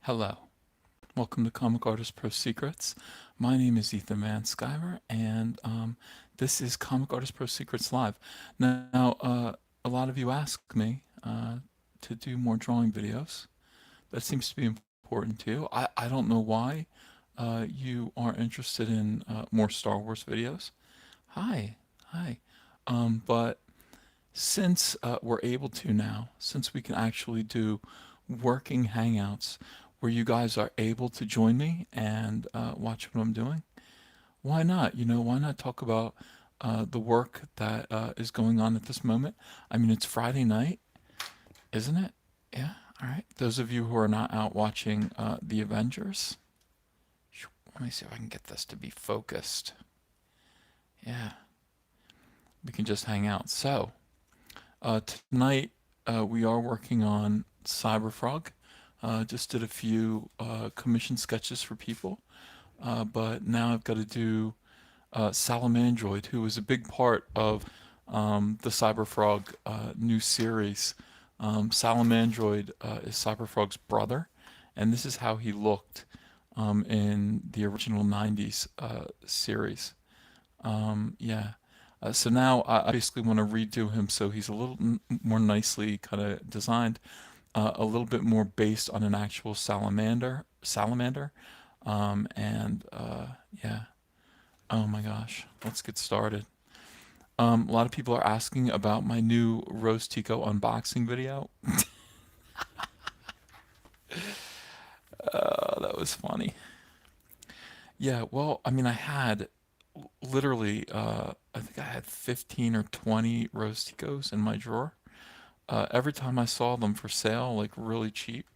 Hello, welcome to Comic Artist Pro Secrets. My name is Ethan Van Skyver, and this is Comic Artist Pro Secrets Live. Now, a lot of you ask me to do more drawing videos. That seems to be important too. I don't know why you are interested in more Star Wars videos. Hi, hi. But since we're able to now, since we can actually do working hangouts where you guys are able to join me and watch what I'm doing, why not? Why not talk about the work that is going on at this moment? I mean, it's Friday night, isn't it? Yeah, all right. Those of you who are not out watching the Avengers, let me see if I can get this to be focused. Yeah, we can just hang out. So, tonight we are working on Cyberfrog. Just did a few commission sketches for people, but now I've got to do Salamandroid, who is a big part of the Cyberfrog new series. Salamandroid is Cyberfrog's brother, and this is how he looked in the original 90s series. Yeah. So now I basically want to redo him so he's a little more nicely kind of designed, a little bit more based on an actual salamander. And yeah. Oh my gosh. Let's get started. A lot of people are asking about my new Rose Tico unboxing video. That was funny. Yeah, well, I mean, I had literally, I think I had 15 or 20 Rose Ticos in my drawer. Every time I saw them for sale, like really cheap,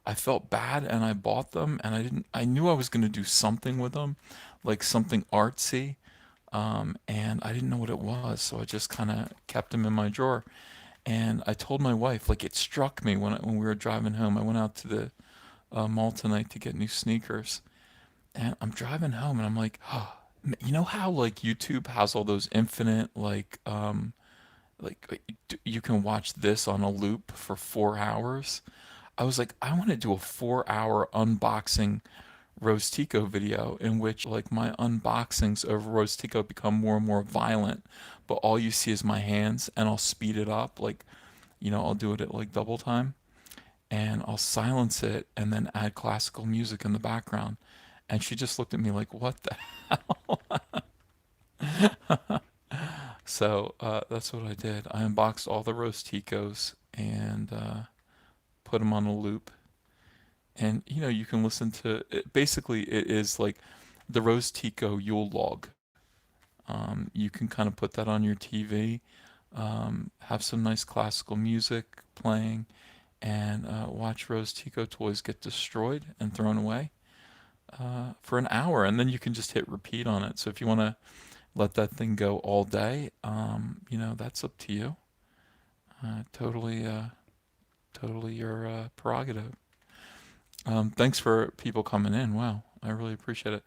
I felt bad and I bought them and I knew I was going to do something with them, like something artsy, and I didn't know what it was, so I just kind of kept them in my drawer. And I told my wife, like it struck me when we were driving home. I went out to the mall tonight to get new sneakers, and I'm driving home and I'm like, oh, you know how like YouTube has all those infinite you can watch this on a loop for 4 hours. I was like, I want to do a 4 hour unboxing Rose Tico video in which like my unboxings of Rose Tico become more and more violent, but all you see is my hands and I'll speed it up. Like, I'll do it at like double time and I'll silence it and then add classical music in the background. And she just looked at me like, what the hell? So that's what I did. I unboxed all the Rose Ticos and put them on a loop. And you can listen to it. Basically, it is like the Rose Tico Yule log. You can kind of put that on your TV, have some nice classical music playing, and watch Rose Tico toys get destroyed and thrown away for an hour. And then you can just hit repeat on it. So if you want to let that thing go all day, that's up to you. Totally, totally your prerogative. Thanks for people coming in. Wow, I really appreciate it.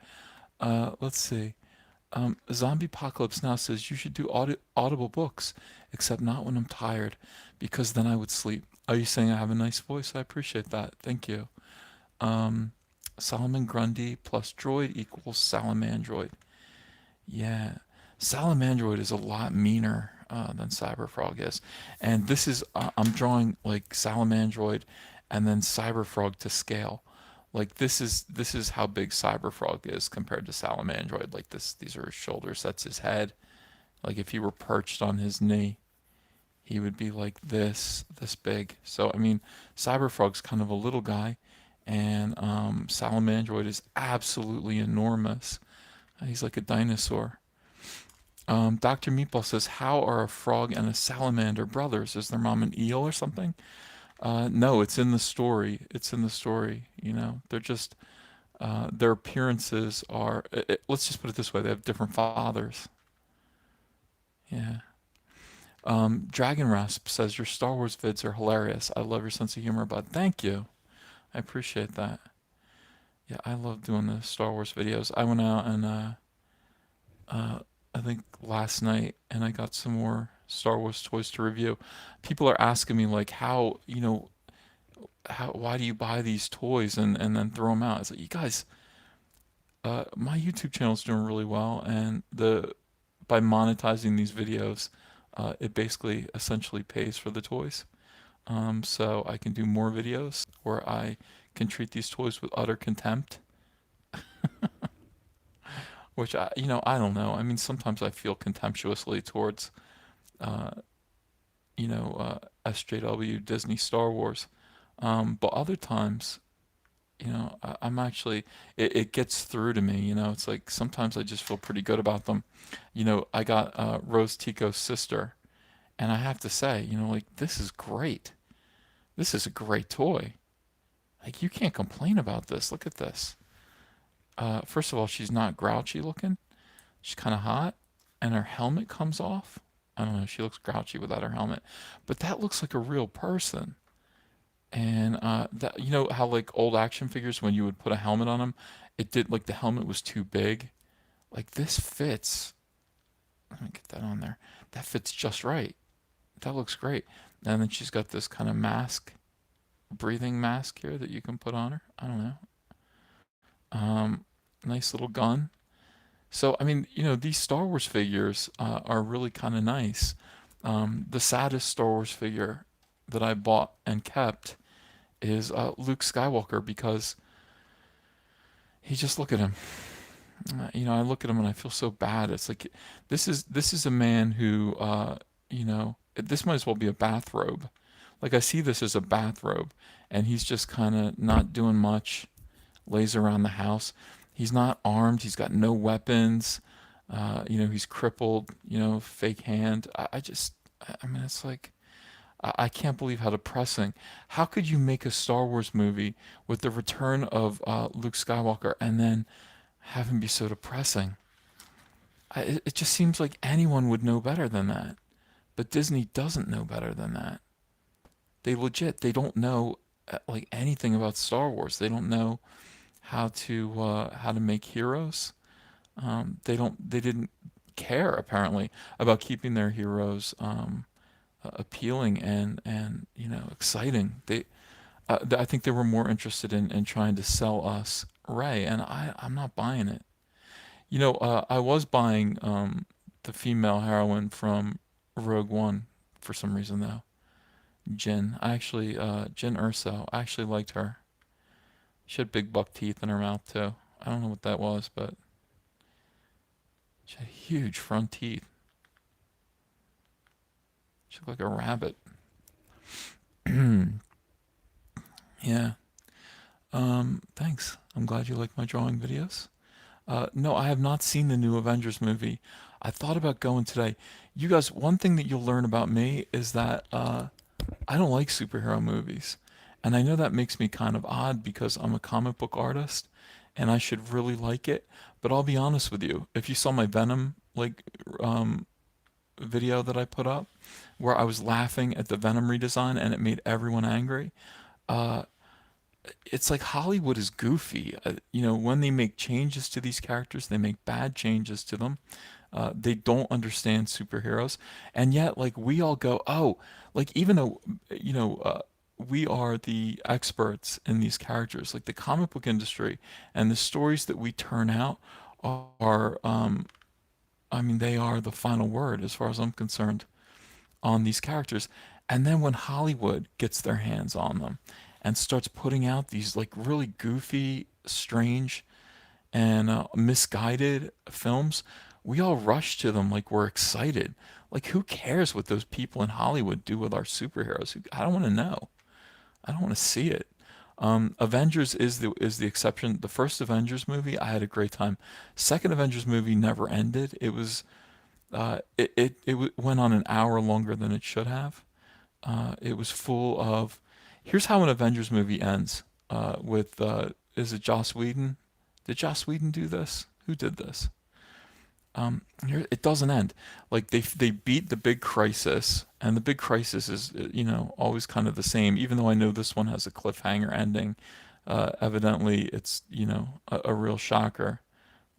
Let's see. Zombie Apocalypse Now says you should do audible books, except not when I'm tired, because then I would sleep. Are you saying I have a nice voice? I appreciate that. Thank you. Um, Solomon Grundy plus droid equals Salamandroid. Yeah, Salamandroid is a lot meaner than Cyberfrog is, and this is I'm drawing like Salamandroid and then Cyberfrog to scale. Like this is how big Cyberfrog is compared to Salamandroid. Like these are his shoulders. That's his head. Like if he were perched on his knee, he would be like this big. So I mean, Cyberfrog's kind of a little guy, and Salamandroid is absolutely enormous. He's like a dinosaur. Dr. Meatball says, how are a frog and a salamander brothers? Is their mom an eel or something? No, it's in the story. It's in the story. They're just, their appearances are, let's just put it this way, they have different fathers. Yeah. Dragon Rasp says, your Star Wars vids are hilarious. I love your sense of humor, bud. Thank you. I appreciate that. Yeah, I love doing the Star Wars videos. I went out and uh, I think last night, and I got some more Star Wars toys to review. People are asking me like, how, why do you buy these toys and then throw them out? It's like, you guys, my YouTube channel is doing really well, and by monetizing these videos, it basically essentially pays for the toys. So I can do more videos where I can treat these toys with utter contempt, which I don't know. I mean, sometimes I feel contemptuously towards, uh, SJW, Disney, Star Wars. But other times, I'm actually, it gets through to me. It's like sometimes I just feel pretty good about them. I got Rose Tico's sister, and I have to say, like, this is great. This is a great toy. Like, you can't complain about this. Look at this. First of all, she's not grouchy looking. She's kind of hot, and her helmet comes off. I don't know. She looks grouchy without her helmet, but that looks like a real person. And that how like old action figures when you would put a helmet on them, it did like the helmet was too big. Like this fits. Let me get that on there. That fits just right. That looks great. And then she's got this kind of mask, breathing mask here that you can put on her. I don't know. Nice little gun. So I mean, these Star Wars figures are really kind of nice. The saddest Star Wars figure that I bought and kept is Luke Skywalker because he just look at him. I look at him and I feel so bad. It's like this is a man who this might as well be a bathrobe. Like I see this as a bathrobe, and he's just kind of not doing much. Lays around the house. He's not armed. He's got no weapons. He's crippled. Fake hand. I mean, it's like I can't believe how depressing. How could you make a Star Wars movie with the return of Luke Skywalker and then have him be so depressing? It just seems like anyone would know better than that. But Disney doesn't know better than that. They don't know like anything about Star Wars. They don't know how to make heroes. They didn't care apparently about keeping their heroes appealing and exciting. I think they were more interested in trying to sell us Rey, and I'm not buying it. I was buying the female heroine from Rogue One for some reason though. Jyn Erso. I actually liked her. She had big buck teeth in her mouth too. I don't know what that was, but she had huge front teeth. She looked like a rabbit. Yeah. Thanks. I'm glad you like my drawing videos. No, I have not seen the new Avengers movie. I thought about going today. You guys, one thing that you'll learn about me is that I don't like superhero movies. And I know that makes me kind of odd because I'm a comic book artist and I should really like it. But I'll be honest with you, if you saw my Venom um, video that I put up where I was laughing at the Venom redesign and it made everyone angry, uh, it's like Hollywood is goofy. When they make changes to these characters, they make bad changes to them. They don't understand superheroes, and yet, like we all go, oh, like even though we are the experts in these characters, like the comic book industry and the stories that we turn out are, I mean, they are the final word as far as I'm concerned on these characters. And then when Hollywood gets their hands on them and starts putting out these like really goofy, strange, and misguided films, we all rush to them like we're excited. Like, who cares what those people in Hollywood do with our superheroes? I don't want to know. I don't want to see it. Avengers is the exception. The first Avengers movie, I had a great time. Second Avengers movie never ended. It went on an hour longer than it should have. It was full of. Here's how an Avengers movie ends. With is it Joss Whedon? Did Joss Whedon do this? Who did this? Here it doesn't end. Like they beat the big crisis, and the big crisis is always kind of the same. Even though I know this one has a cliffhanger ending, evidently it's a real shocker,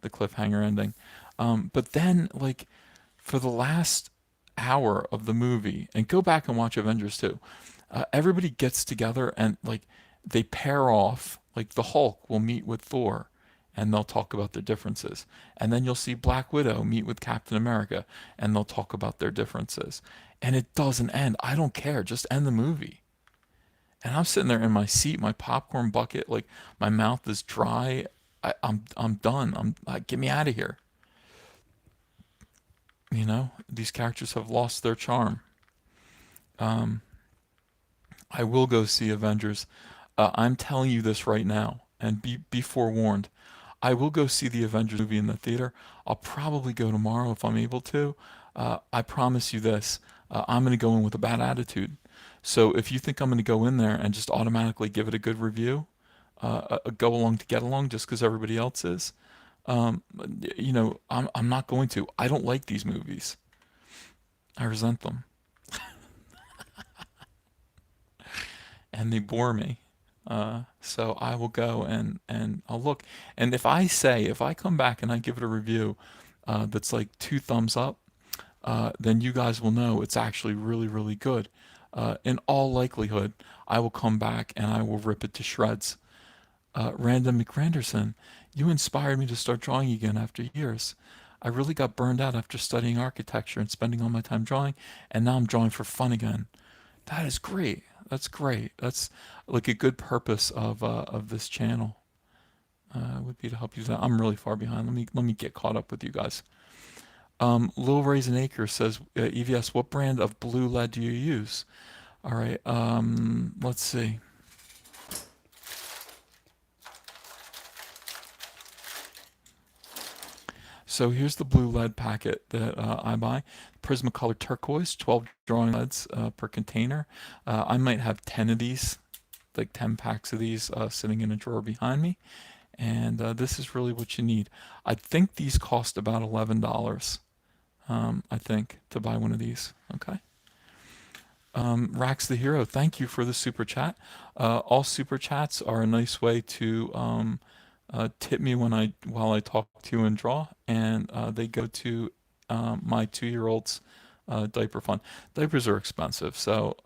the cliffhanger ending. But then like for the last hour of the movie, and go back and watch Avengers 2. Everybody gets together and like they pair off. Like the Hulk will meet with Thor, and they'll talk about their differences. And then you'll see Black Widow meet with Captain America, and they'll talk about their differences. And it doesn't end. I don't care. Just end the movie. And I'm sitting there in my seat, my popcorn bucket, like my mouth is dry. I'm done. Get me out of here. You know, these characters have lost their charm. Um, I will go see Avengers. I'm telling you this right now, and be forewarned. I will go see the Avengers movie in the theater. I'll probably go tomorrow if I'm able to. I promise you this. I'm going to go in with a bad attitude. So if you think I'm going to go in there and just automatically give it a good review, go along to get along just because everybody else is, um, I'm not going to. I don't like these movies. I resent them, and they bore me. So I will go and I'll look. And if I come back and I give it a review that's like two thumbs up, then you guys will know it's actually really, really good. In all likelihood, I will come back and I will rip it to shreds. Random McRanderson, you inspired me to start drawing again after years. I really got burned out after studying architecture and spending all my time drawing, and now I'm drawing for fun again. That is great. That's great. That's like a good purpose of this channel. Would be to help you. I'm really far behind. Let me get caught up with you guys. Lil Raisin Acre says, EVS, what brand of blue lead do you use? All right. Let's see. So here's the blue lead packet that I buy. Prismacolor turquoise, 12 drawing leads per container. I might have 10 of these, like 10 packs of these sitting in a drawer behind me. And this is really what you need. I think these cost about $11, I think, to buy one of these. Okay. Rax the Hero, thank you for the super chat. All super chats are a nice way to tip me while I talk to you and draw, and they go to my 2 year old's diaper fund. Diapers are expensive, so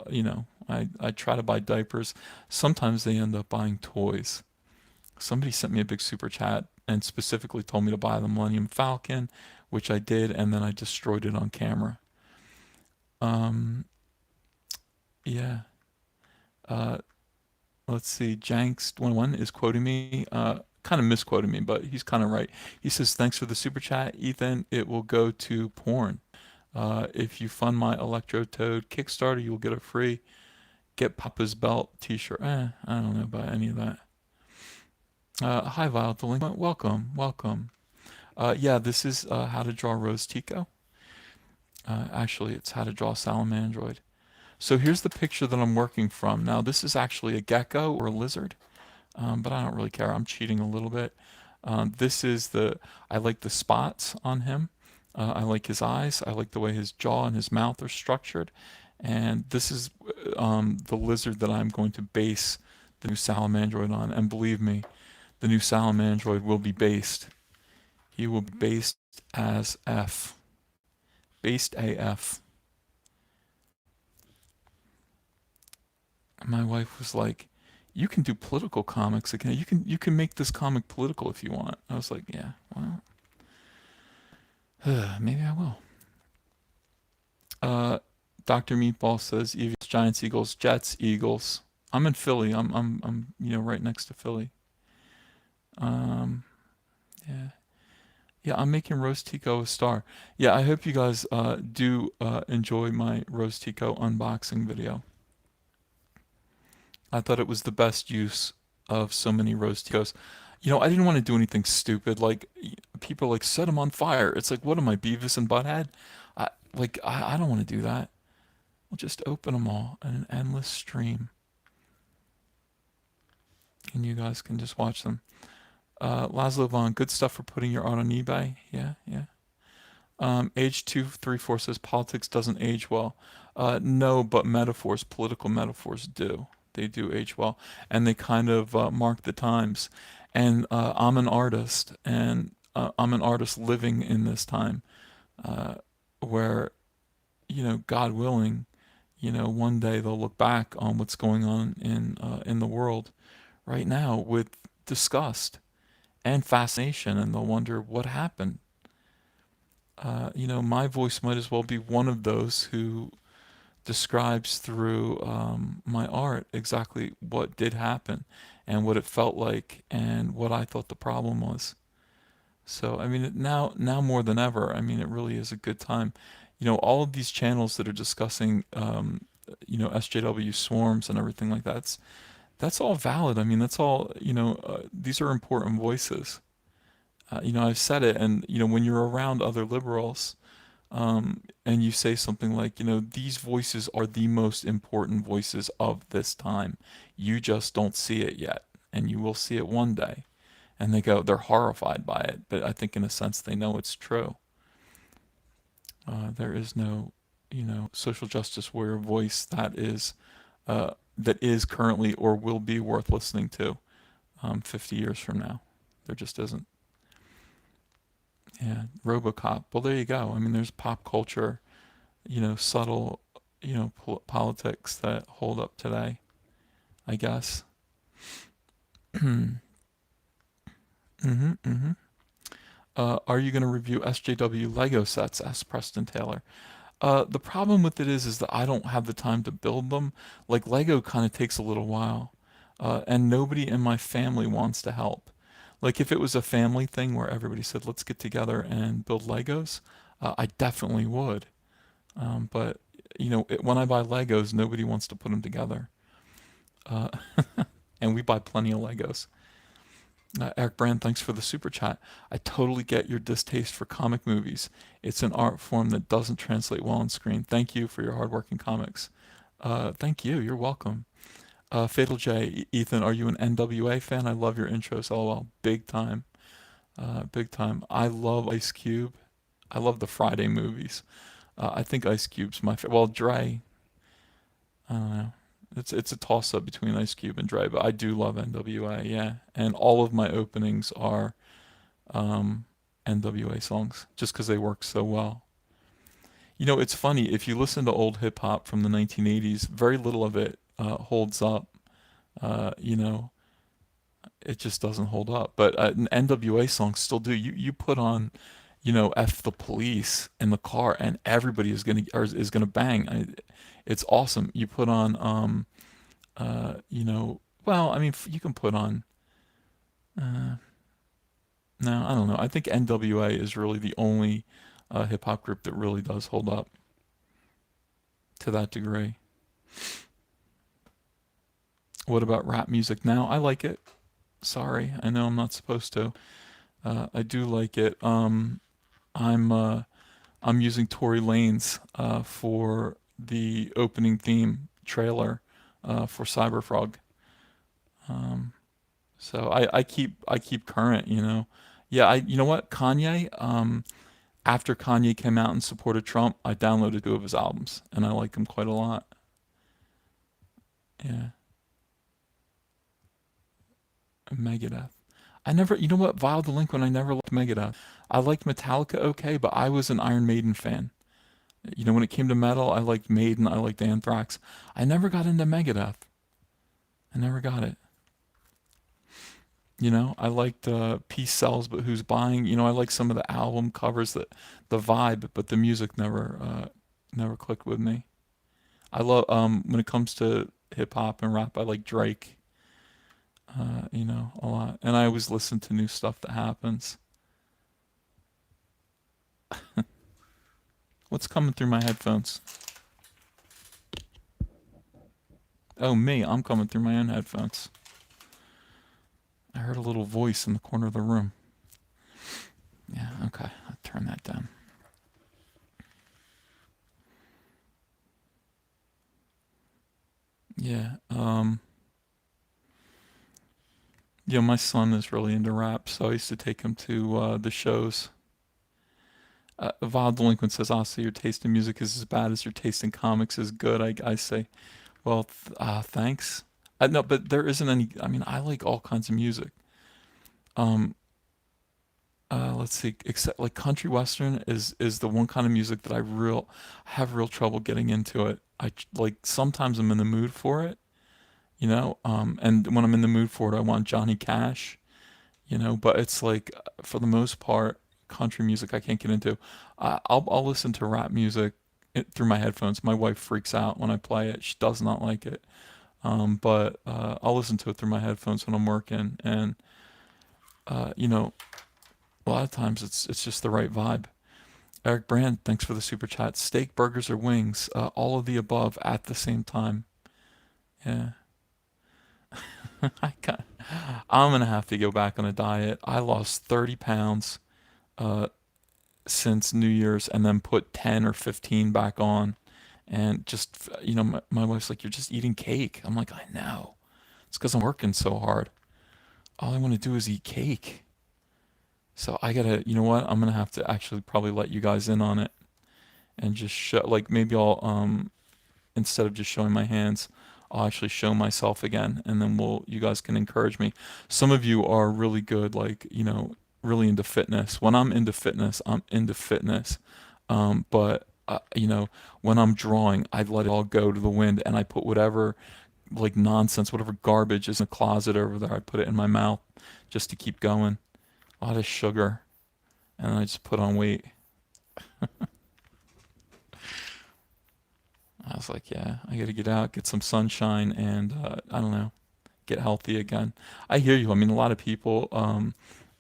I try to buy diapers. Sometimes they end up buying toys. Somebody sent me a big super chat and specifically told me to buy the Millennium Falcon, which I did, and then I destroyed it on camera. Um, yeah. Uh, let's see. Janks21 is quoting me, kind of misquoting me, but he's kind of right. He says, thanks for the super chat, Ethan. It will go to porn. If you fund my Electro Toad Kickstarter, you will get a free Get Papa's Belt t-shirt. I don't know about any of that. Hi, Violet Delinquent. Welcome, welcome. Yeah, this is how to draw Rose Tico. Actually, it's how to draw Salamandroid. So here's the picture that I'm working from. Now, this is actually a gecko or a lizard, but I don't really care. I'm cheating a little bit. I like the spots on him. I like his eyes. I like the way his jaw and his mouth are structured. And this is the lizard that I'm going to base the new Salamandroid on. And believe me, the new Salamandroid will be based. He will be based as F. Based AF. My wife was like, "You can do political comics again. You can make this comic political if you want." I was like, "Yeah, well, maybe I will." Uh, Dr. Meatball says, "EVS Giants, Eagles, Jets, Eagles." I'm in Philly. I'm right next to Philly. Um, yeah. Yeah, I'm making Roast Tico a star. Yeah, I hope you guys do enjoy my Roast Tico unboxing video. I thought it was the best use of so many Roast Ticos. I didn't want to do anything stupid. Like people like set them on fire. It's like, what am I, Beavis and Butthead? I don't want to do that. We'll just open them all in an endless stream, and you guys can just watch them. Laszlo Vaughn, good stuff for putting your art on eBay. Yeah, yeah. Age 234 says politics doesn't age well. No, but political metaphors do. They do age well, and they kind of mark the times. And I'm an artist, and I'm an artist living in this time, where God willing, one day they'll look back on what's going on in the world right now with disgust and fascination, and they'll wonder what happened. My voice might as well be one of those who describes through my art exactly what did happen and what it felt like and what I thought the problem was. So, I mean, now more than ever, I mean, it really is a good time. All of these channels that are discussing, SJW swarms and everything like that, that's all valid. I mean, that's all, these are important voices. I've said it, and, when you're around other liberals, and you say something like, these voices are the most important voices of this time. You just don't see it yet, and you will see it one day. And they're horrified by it, but I think in a sense they know it's true. There is no, social justice warrior voice that is currently or will be worth listening to 50 years from now. There just isn't. Yeah, RoboCop. Well, there you go. I mean, there's pop culture, subtle, politics that hold up today, I guess. Mm-hmm, mm-hmm. Are you going to review SJW Lego sets? Asked Preston Taylor. The problem with it is that I don't have the time to build them. Like Lego kind of takes a little while, and nobody in my family wants to help. Like if it was a family thing where everybody said, "Let's get together and build Legos," I definitely would. But when I buy Legos, nobody wants to put them together, uh, and we buy plenty of Legos. Eric Brand, thanks for the super chat. I totally get your distaste for comic movies. It's an art form that doesn't translate well on screen. Thank you for your hardworking comics. Thank you. You're welcome. Fatal J, Ethan, are you an NWA fan? I love your intros. LOL. Big time. Big time. I love Ice Cube. I love the Friday movies. I think Ice Cube's my favorite. Well, Dre, I don't know. It's a toss up between Ice Cube and Dre, but I do love NWA, yeah. And all of my openings are um, NWA songs just because they work so well. It's funny if you listen to old hip hop from the 1980s, very little of it holds up. Uh, you know, it just doesn't hold up. But NWA songs still do. You put on, "F the Police" in the car, and everybody is gonna bang. It's awesome. You put on well, I mean, you can put on. Uh, no, I don't know. I think NWA is really the only hip hop group that really does hold up to that degree. What about rap music now? I like it. Sorry, I know I'm not supposed to. I do like it. I'm uh, I'm using Tory Lanez for the opening theme trailer for Cyberfrog. Um, So I keep current, Yeah, you know what? Kanye, after Kanye came out and supported Trump, I downloaded two of his albums and I like him quite a lot. Yeah. Megadeth. I never, you know what? Vile Delinquent, I never liked Megadeth. I liked Metallica okay, but I was an Iron Maiden fan. When it came to metal, I liked Maiden, I liked Anthrax. I never got into Megadeth. I never got it. I liked Peace Sells, but Who's Buying? I like some of the album covers, the vibe, but the music never clicked with me. I love when it comes to hip hop and rap, I like Drake, a lot, and I always listen to new stuff that happens. What's coming through my headphones? Oh, me, I'm coming through my own headphones. I heard a little voice in the corner of the room. Yeah, okay, I'll turn that down. Yeah, my son is really into rap, so I used to take him to the shows. Vile Delinquent says, "Also, your taste in music is as bad as your taste in comics is good." I say, well, thanks. No, but there isn't any. I mean, I like all kinds of music. Um, let's see, except like country western is the one kind of music that have real trouble getting into it. Like sometimes I'm in the mood for it, and when I'm in the mood for it, I want Johnny Cash, but it's like for the most part, country music I can't get into. I'll listen to rap music through my headphones. My wife freaks out when I play it. She does not like it. But I'll listen to it through my headphones when I'm working, and you know, a lot of times it's just the right vibe. Eric Brand, thanks for the super chat. Steak, burgers, or wings? All of the above at the same time. Yeah, I got. I'm gonna have to go back on a diet. I lost 30 pounds uh, since New Year's, and then put 10 or 15 back on. And just my wife's like, "You're just eating cake." I'm like, "I know. It's because I'm working so hard. All I want to do is eat cake." So I gotta, you know what? I'm gonna have to actually probably let you guys in on it and just show, like maybe I'll instead of just showing my hands, I'll actually show myself again, and then you guys can encourage me. Some of you are really good, like, really into fitness. When I'm into fitness, I'm into fitness. But when I'm drawing, I let it all go to the wind, and I put whatever like nonsense, whatever garbage is in the closet over there, I put it in my mouth just to keep going. A lot of sugar, and I just put on weight. I was like, yeah, I got to get out, get some sunshine, and I don't know, get healthy again. I hear you. I mean, a lot of people on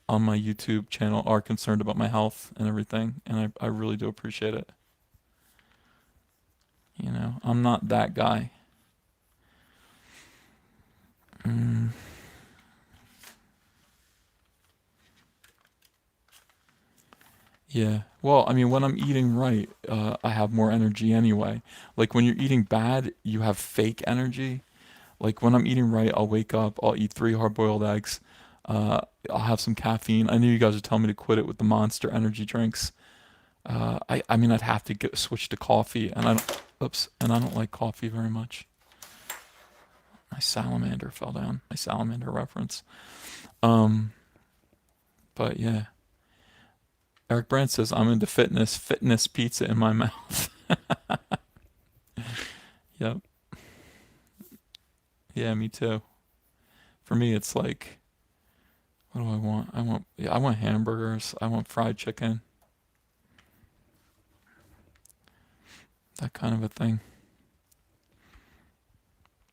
my YouTube channel are concerned about my health and everything, and I really do appreciate it. I'm not that guy. Mm, yeah. Well, I mean, when I'm eating right, I have more energy anyway. Like when you're eating bad, you have fake energy. Like when I'm eating right, I'll wake up, I'll eat 3 hard-boiled eggs, uh, I'll have some caffeine. I knew you guys would tell me to quit it with the Monster energy drinks. I mean, I'd have to switch to coffee, and oops, and I don't like coffee very much. My salamander fell down. My salamander reference. Um, but yeah, Eric Brandt says I'm into fitness. Fitness pizza in my mouth. Yep. Yeah, me too. For me, it's like, what do I want? Yeah, I want hamburgers. I want fried chicken. That kind of a thing.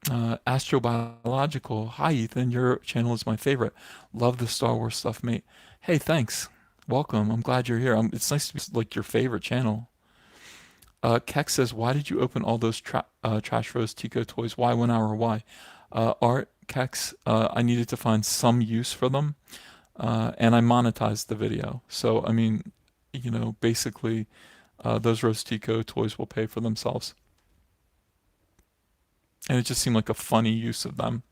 Astrobiological. Hi, Ethan. Your channel is my favorite. Love the Star Wars stuff, mate. Hey, thanks. Welcome. I'm glad you're here. It's nice to be like your favorite channel. Keck says, "Why did you open all those Trash Rose Tico toys? Why 1 hour? Why?" Art Kex, I needed to find some use for them, and I monetized the video. So I mean, basically, those Rose Tico toys will pay for themselves, and it just seemed like a funny use of them.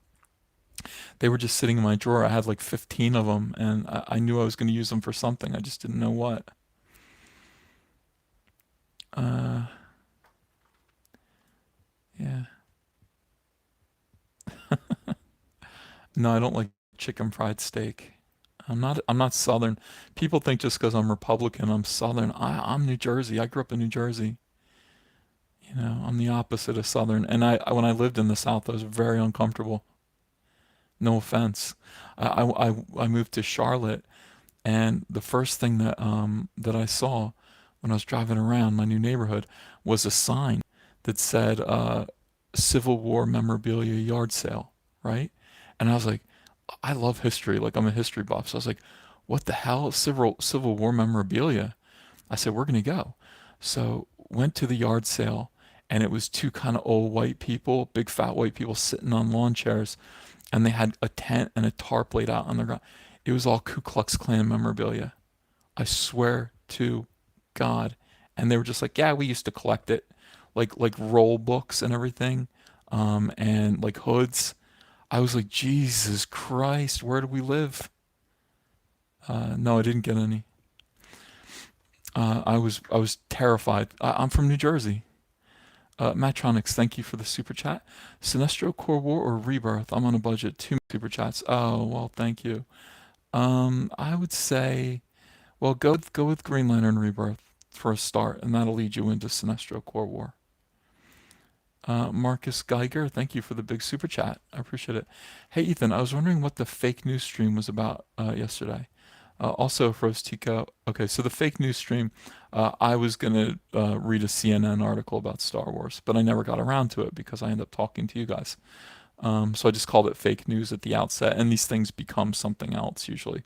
They were just sitting in my drawer. I had like 15 of them, and I knew I was going to use them for something. I just didn't know what. Uh, yeah. No, I don't like chicken fried steak. I'm not Southern. People think just because I'm Republican, I'm Southern. I'm New Jersey. I grew up in New Jersey. I'm the opposite of Southern. And when I lived in the South, I was very uncomfortable. No offense. I moved to Charlotte, and the first thing that I saw when I was driving around my new neighborhood was a sign that said Civil War memorabilia yard sale, right? And I was like, I love history. Like I'm a history buff. So I was like, what the hell? Civil War memorabilia? I said, we're gonna go. So went to the yard sale, and it was two kind of old white people, big fat white people sitting on lawn chairs, and they had a tent and a tarp laid out on the ground. It was all Ku Klux Klan memorabilia. I swear to God. And they were just like, yeah, we used to collect it, like roll books and everything, and like hoods. I was like, Jesus Christ, where do we live? No, I didn't get any. I was terrified. I'm from New Jersey. Matronics, thank you for the super chat. Sinestro Core War or Rebirth? I'm on a budget. Two super chats. Oh well, thank you. I would say Well, go with Green Lantern Rebirth for a start, and that'll lead you into Sinestro Corps War. Marcus Geiger, thank you for the big super chat. I appreciate it. Hey Ethan, I was wondering what the fake news stream was about yesterday. Also, Rose Tico. Okay, so the fake news stream, I was gonna read a CNN article about Star Wars, but I never got around to it because I ended up talking to you guys. So I just called it fake news at the outset, and these things become something else usually.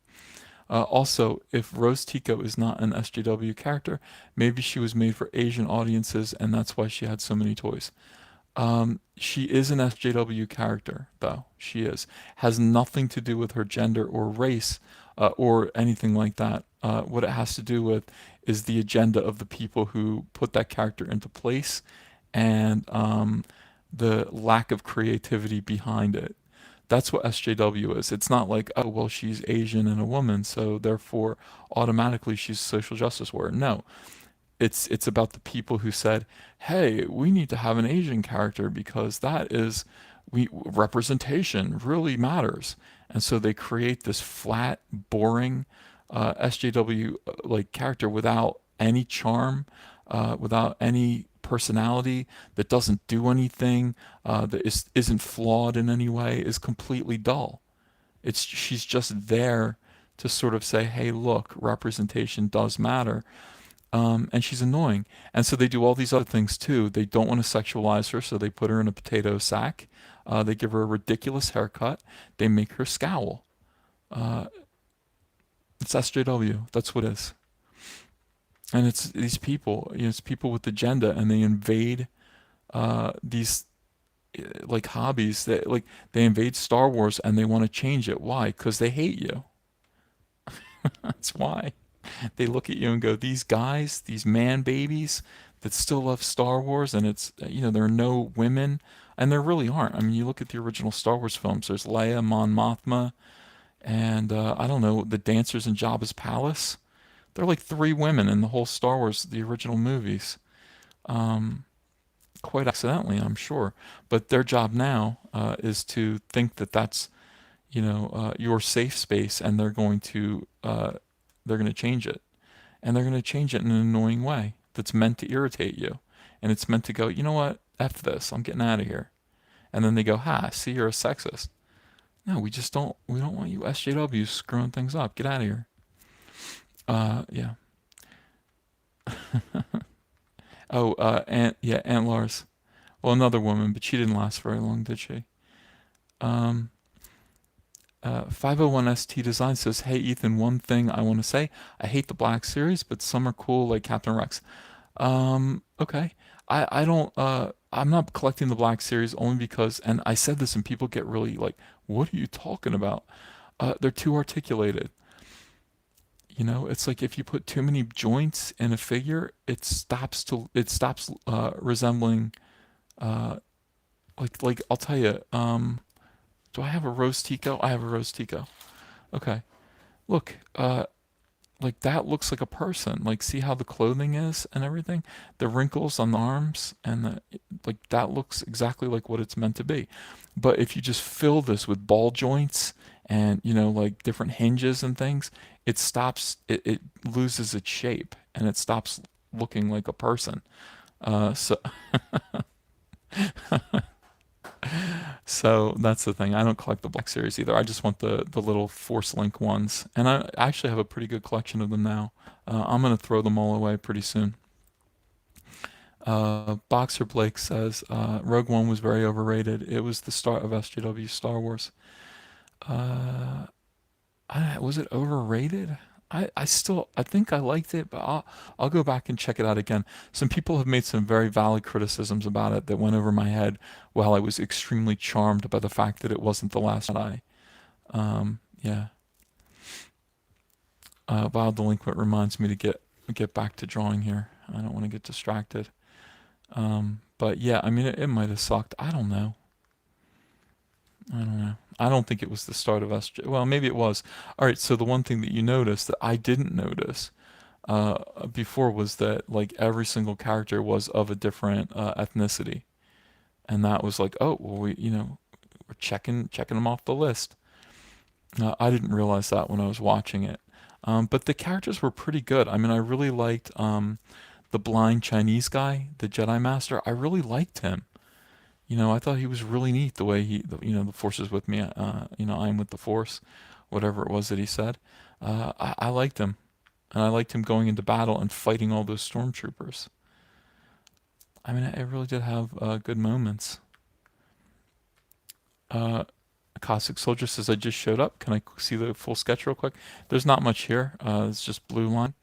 Also, if Rose Tico is not an SJW character, maybe she was made for Asian audiences, and that's why she had so many toys. She is an SJW character, though. She is. Has nothing to do with her gender or race or anything like that. What it has to do with is the agenda of the people who put that character into place and the lack of creativity behind it. That's what SJW is. It's not like, oh, well, she's Asian and a woman, so therefore automatically she's a social justice warrior. No, it's about the people who said, "Hey, we need to have an Asian character because that is we representation really matters." And so they create this flat, boring SJW like character without any charm, without any personality, that doesn't do anything, isn't flawed in any way, is completely dull. It's she's just there to sort of say, "Hey, look, representation does matter." And she's annoying. And so they do all these other things too. They don't want to sexualize her, so they put her in a potato sack. They give her a ridiculous haircut. They make her scowl. Uh, it's SJW. That's what it is. And it's these people. It's people with agenda, and they invade these like hobbies. That like they invade Star Wars, and they want to change it. Why? Because they hate you. That's why. They look at you and go, these guys, these man babies that still love Star Wars, and there are no women, and there really aren't. I mean, you look at the original Star Wars films, there's Leia, Mon Mothma, and I don't know, the dancers in Jabba's palace. There are like three women in the whole Star Wars, the original movies. Um, Quite accidentally, I'm sure. But their job now is to think that that's, your safe space, and they're going to change it. And they're going to change it in an annoying way that's meant to irritate you. And it's meant to go, you know what? F this. I'm getting out of here. And then they go, ha, see, you're a sexist. No, we don't want you SJWs screwing things up. Get out of here. Yeah. Oh, Aunt Lars. Well, another woman, but she didn't last very long, did she? Um, 501ST Design says, hey, Ethan, one thing I want to say. I hate the Black Series, but some are cool, like Captain Rex. Okay. I don't I'm not collecting the Black Series only because, and I said this and people get really like, what are you talking about? They're too articulated. It's like if you put too many joints in a figure, it stops resembling uh like I'll tell you, do I have a Rose Tico? I have a Rose Tico. Okay. Look, like that looks like a person. Like see how the clothing is and everything, the wrinkles on the arms and like that looks exactly like what it's meant to be. But if you just fill this with ball joints and like different hinges and things, it loses its shape and it stops looking like a person. So so that's the thing. I don't collect the Black Series either. I just want the little Force Link ones, and I actually have a pretty good collection of them now. I'm gonna throw them all away pretty soon. Boxer Blake says Rogue One was very overrated. It was the start of SJW Star Wars. Uh, was it overrated? I think I liked it, but I'll go back and check it out again. Some people have made some very valid criticisms about it that went over my head while I was extremely charmed by the fact that it wasn't The Last Jedi. Yeah. Vile Delinquent reminds me to get back to drawing here. I don't want to get distracted. But yeah, I mean it might have sucked. I don't know. I don't know. I don't think it was the start of SJ. Well, maybe it was. All right. So the one thing that you noticed that I didn't notice before was that like every single character was of a different ethnicity, and that was like, oh, well, we're checking them off the list. I didn't realize that when I was watching it. But the characters were pretty good. I mean, I really liked the blind Chinese guy, the Jedi Master. I really liked him. I thought he was really neat the way the Force is with me. I am with the Force, whatever it was that he said. I liked him, and I liked him going into battle and fighting all those stormtroopers. I mean, it really did have good moments. Uh, Cossack Soldier says, I just showed up. Can I see the full sketch real quick? There's not much here. It's just blue line.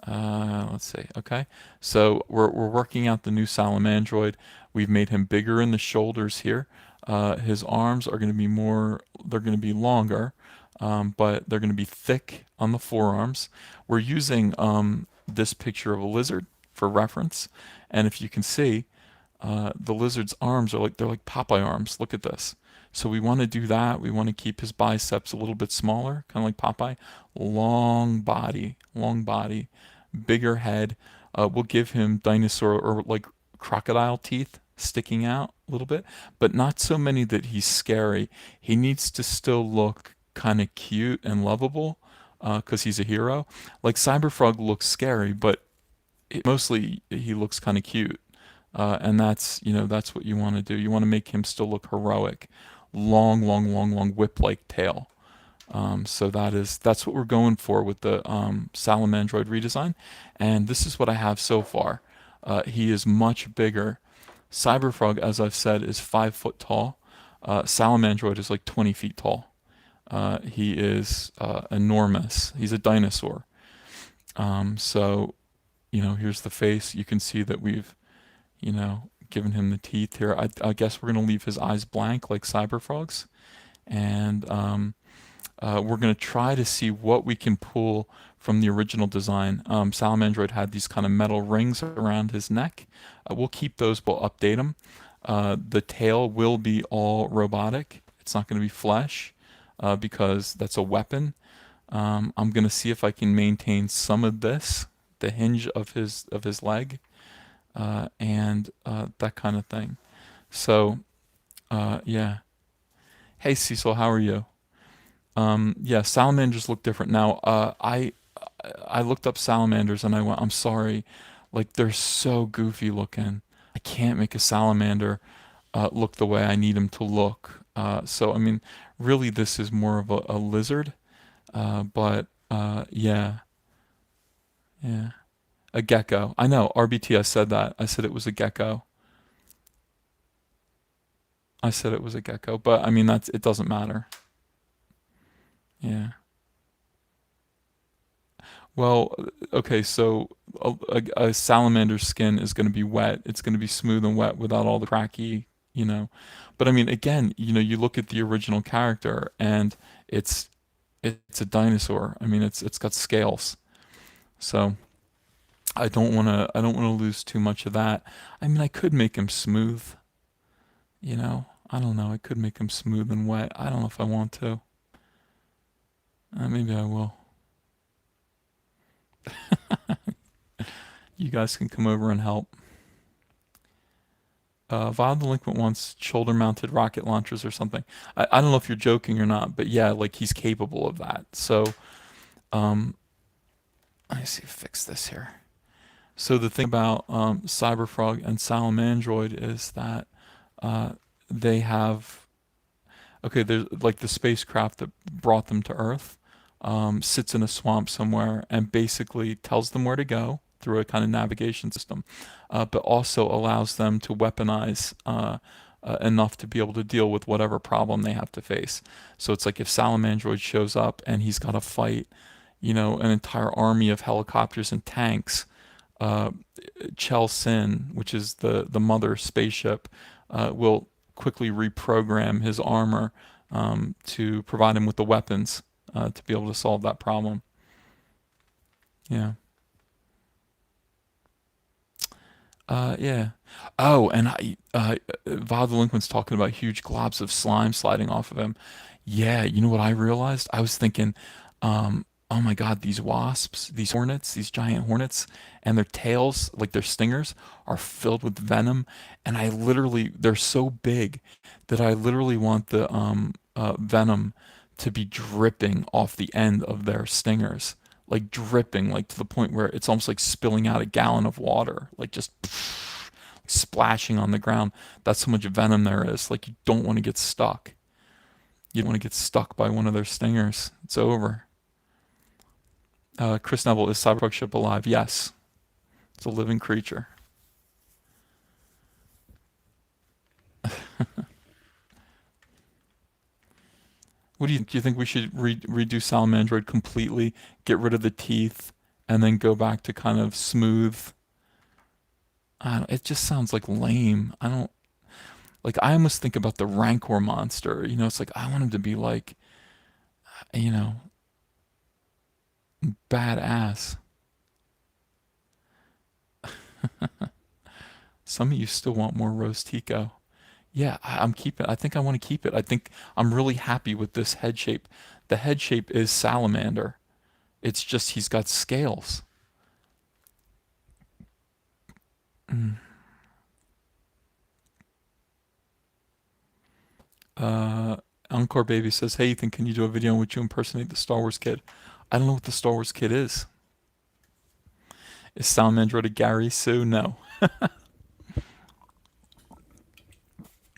Let's see. Okay. So we're working out the new Salamandroid. We've made him bigger in the shoulders here. His arms are going to be they're going to be longer, but they're going to be thick on the forearms. We're using this picture of a lizard for reference. And if you can see, the lizard's arms they're like Popeye arms. Look at this. So we want to do that. We want to keep his biceps a little bit smaller, kind of like Popeye. Long body, bigger head. We'll give him dinosaur or like crocodile teeth sticking out a little bit, but not so many that he's scary. He needs to still look kind of cute and lovable because he's a hero. Like Cyberfrog looks scary, but mostly he looks kind of cute. And that's what you want to do. You want to make him still look heroic. Long whip-like tail. So that's what we're going for with the Salamandroid redesign. And this is what I have so far. He is much bigger. Cyberfrog, as I've said, is 5 foot tall. Salamandroid is like 20 feet tall. He is enormous. He's a dinosaur. So, here's the face. You can see that we've given him the teeth here. I guess we're going to leave his eyes blank like Cyberfrog's. And we're going to try to see what we can pull from the original design. Salamandroid had these kind of metal rings around his neck. We'll keep those, we'll update them. The tail will be all robotic. It's not going to be flesh because that's a weapon. I'm going to see if I can maintain some of this, the hinge of his leg, and that kind of thing. So, yeah. Hey Cecil, how are you? Yeah, salamanders look different now. I looked up salamanders and I went, I'm sorry, like they're so goofy looking. I can't make a salamander look the way I need him to look. So I mean, really, this is more of a lizard. But yeah, yeah, a gecko. I know, RBT. I said that. I said it was a gecko. I said it was a gecko. But I mean, it doesn't matter. Yeah. Well, okay, so a salamander's skin is going to be wet. It's going to be smooth and wet without all the cracky, you know. But I mean, again, you look at the original character and it's it's a dinosaur. I mean, it's got scales. So I don't want to lose too much of that. I mean, I could make him smooth, you know. I don't know. I could make him smooth and wet. I don't know if I want to. Maybe I will. You guys can come over and help. Vile Delinquent wants shoulder-mounted rocket launchers or something. I don't know if you're joking or not, but yeah, like he's capable of that. So, um, let me see, fix this here. So the thing about Cyberfrog and Salamandroid is that uh, they have okay. There's like the spacecraft that brought them to Earth sits in a swamp somewhere and basically tells them where to go through a kind of navigation system, but also allows them to weaponize enough to be able to deal with whatever problem they have to face. So it's like if Salamandroid shows up and he's got to fight, an entire army of helicopters and tanks. Uh, Chel Sin, which is the mother spaceship, will quickly reprogram his armor to provide him with the weapons to be able to solve that problem. Yeah. Yeah. Oh, and Vile Delinquent's talking about huge globs of slime sliding off of him. Yeah, you know what I realized? I was thinking, oh my God, these wasps, these hornets, these giant hornets, and their tails, like their stingers, are filled with venom. And they're so big that I literally want the venom to be dripping off the end of their stingers. like dripping, like to the point where it's almost like spilling out a gallon of water, like just splashing on the ground. That's how much venom there is. Like you don't want to get stuck. You don't want to get stuck by one of their stingers. It's over. Chris Neville, is Cyberpunk ship alive? Yes, it's a living creature. What do you think? Do you think we should redo Salamandroid completely, get rid of the teeth, and then go back to kind of smooth? I don't, it just sounds like lame. I don't like. I almost think about the Rancor monster. You know, it's like I want him to be like, you know, badass. Some of you still want more roast Tico. Yeah, I'm keeping. I think I want to keep it. I think I'm really happy with this head shape. The head shape is salamander. It's just he's got scales. Mm. Uh, Encore Baby says, "Hey Ethan, can you do a video in which you impersonate the Star Wars kid?" I don't know what the Star Wars kid is. Is Salamandroid a Gary Sue? No,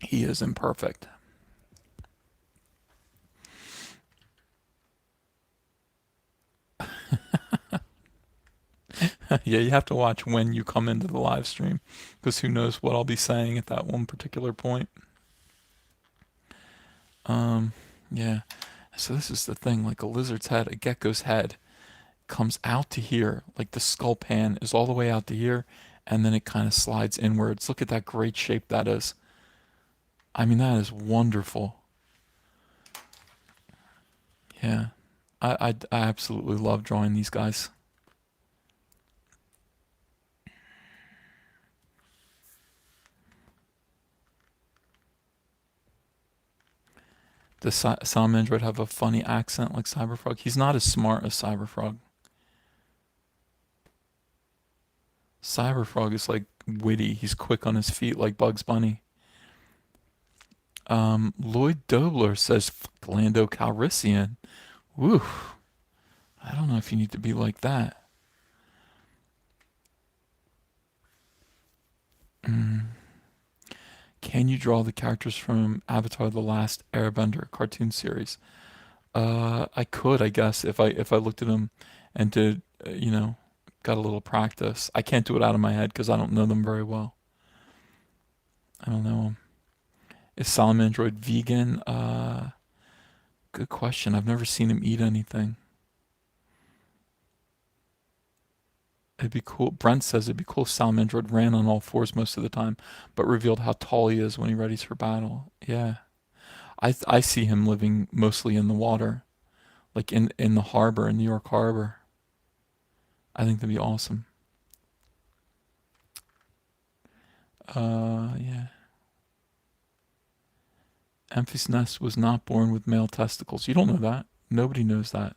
he is imperfect. Yeah, you have to watch when you come into the live stream, because who knows what I'll be saying at that one particular point. Um, yeah. So this is the thing, like a lizard's head, a gecko's head comes out to here, like the skull pan is all the way out to here, and then it kind of slides inwards. Look at that great shape that is. I mean, that is wonderful. Yeah. I absolutely love drawing these guys. Does Salamandroid have a funny accent like Cyberfrog? He's not as smart as Cyberfrog. Cyberfrog is like witty. He's quick on his feet like Bugs Bunny. Lloyd Dobler says Lando Calrissian. Woo. I don't know if you need to be like that. Mm. Can you draw the characters from Avatar: The Last Airbender cartoon series? I could, I guess, if I looked at them and did, got a little practice. I can't do it out of my head because I don't know them very well. I don't know them. Is Salamandroid vegan? Good question. I've never seen him eat anything. It'd be cool. Brent says it'd be cool if Salamandroid ran on all fours most of the time, but revealed how tall he is when he readies for battle. Yeah. I see him living mostly in the water, like in the harbor, in New York Harbor. I think that'd be awesome. Yeah. Memphis Nest was not born with male testicles. You don't know that. Nobody knows that.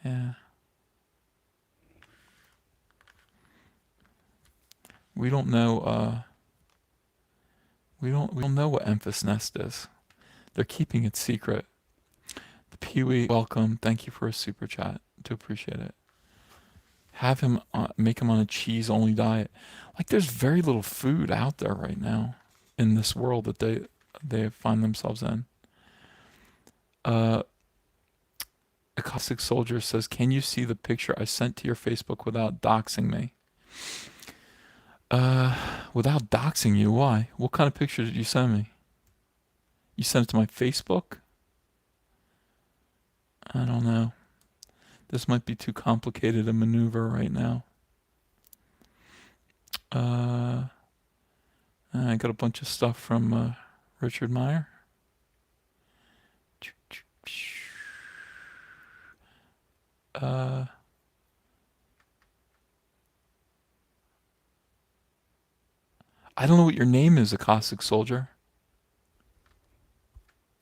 Yeah. We don't know. We don't know what Memphis Nest is. They're keeping it secret. The Pee-wee, welcome. Thank you for a super chat. Do appreciate it. Have him make him on a cheese only diet. Like there's very little food out there right now in this world that they find themselves in. Uh, a caustic soldier says, "Can you see the picture I sent to your Facebook without doxing me?" Uh, without doxing you? Why? What kind of picture did you send me? You sent it to my Facebook? I don't know. This might be too complicated a maneuver right now. Uh, I got a bunch of stuff from Richard Meyer. Uh, I don't know what your name is, a caustic soldier.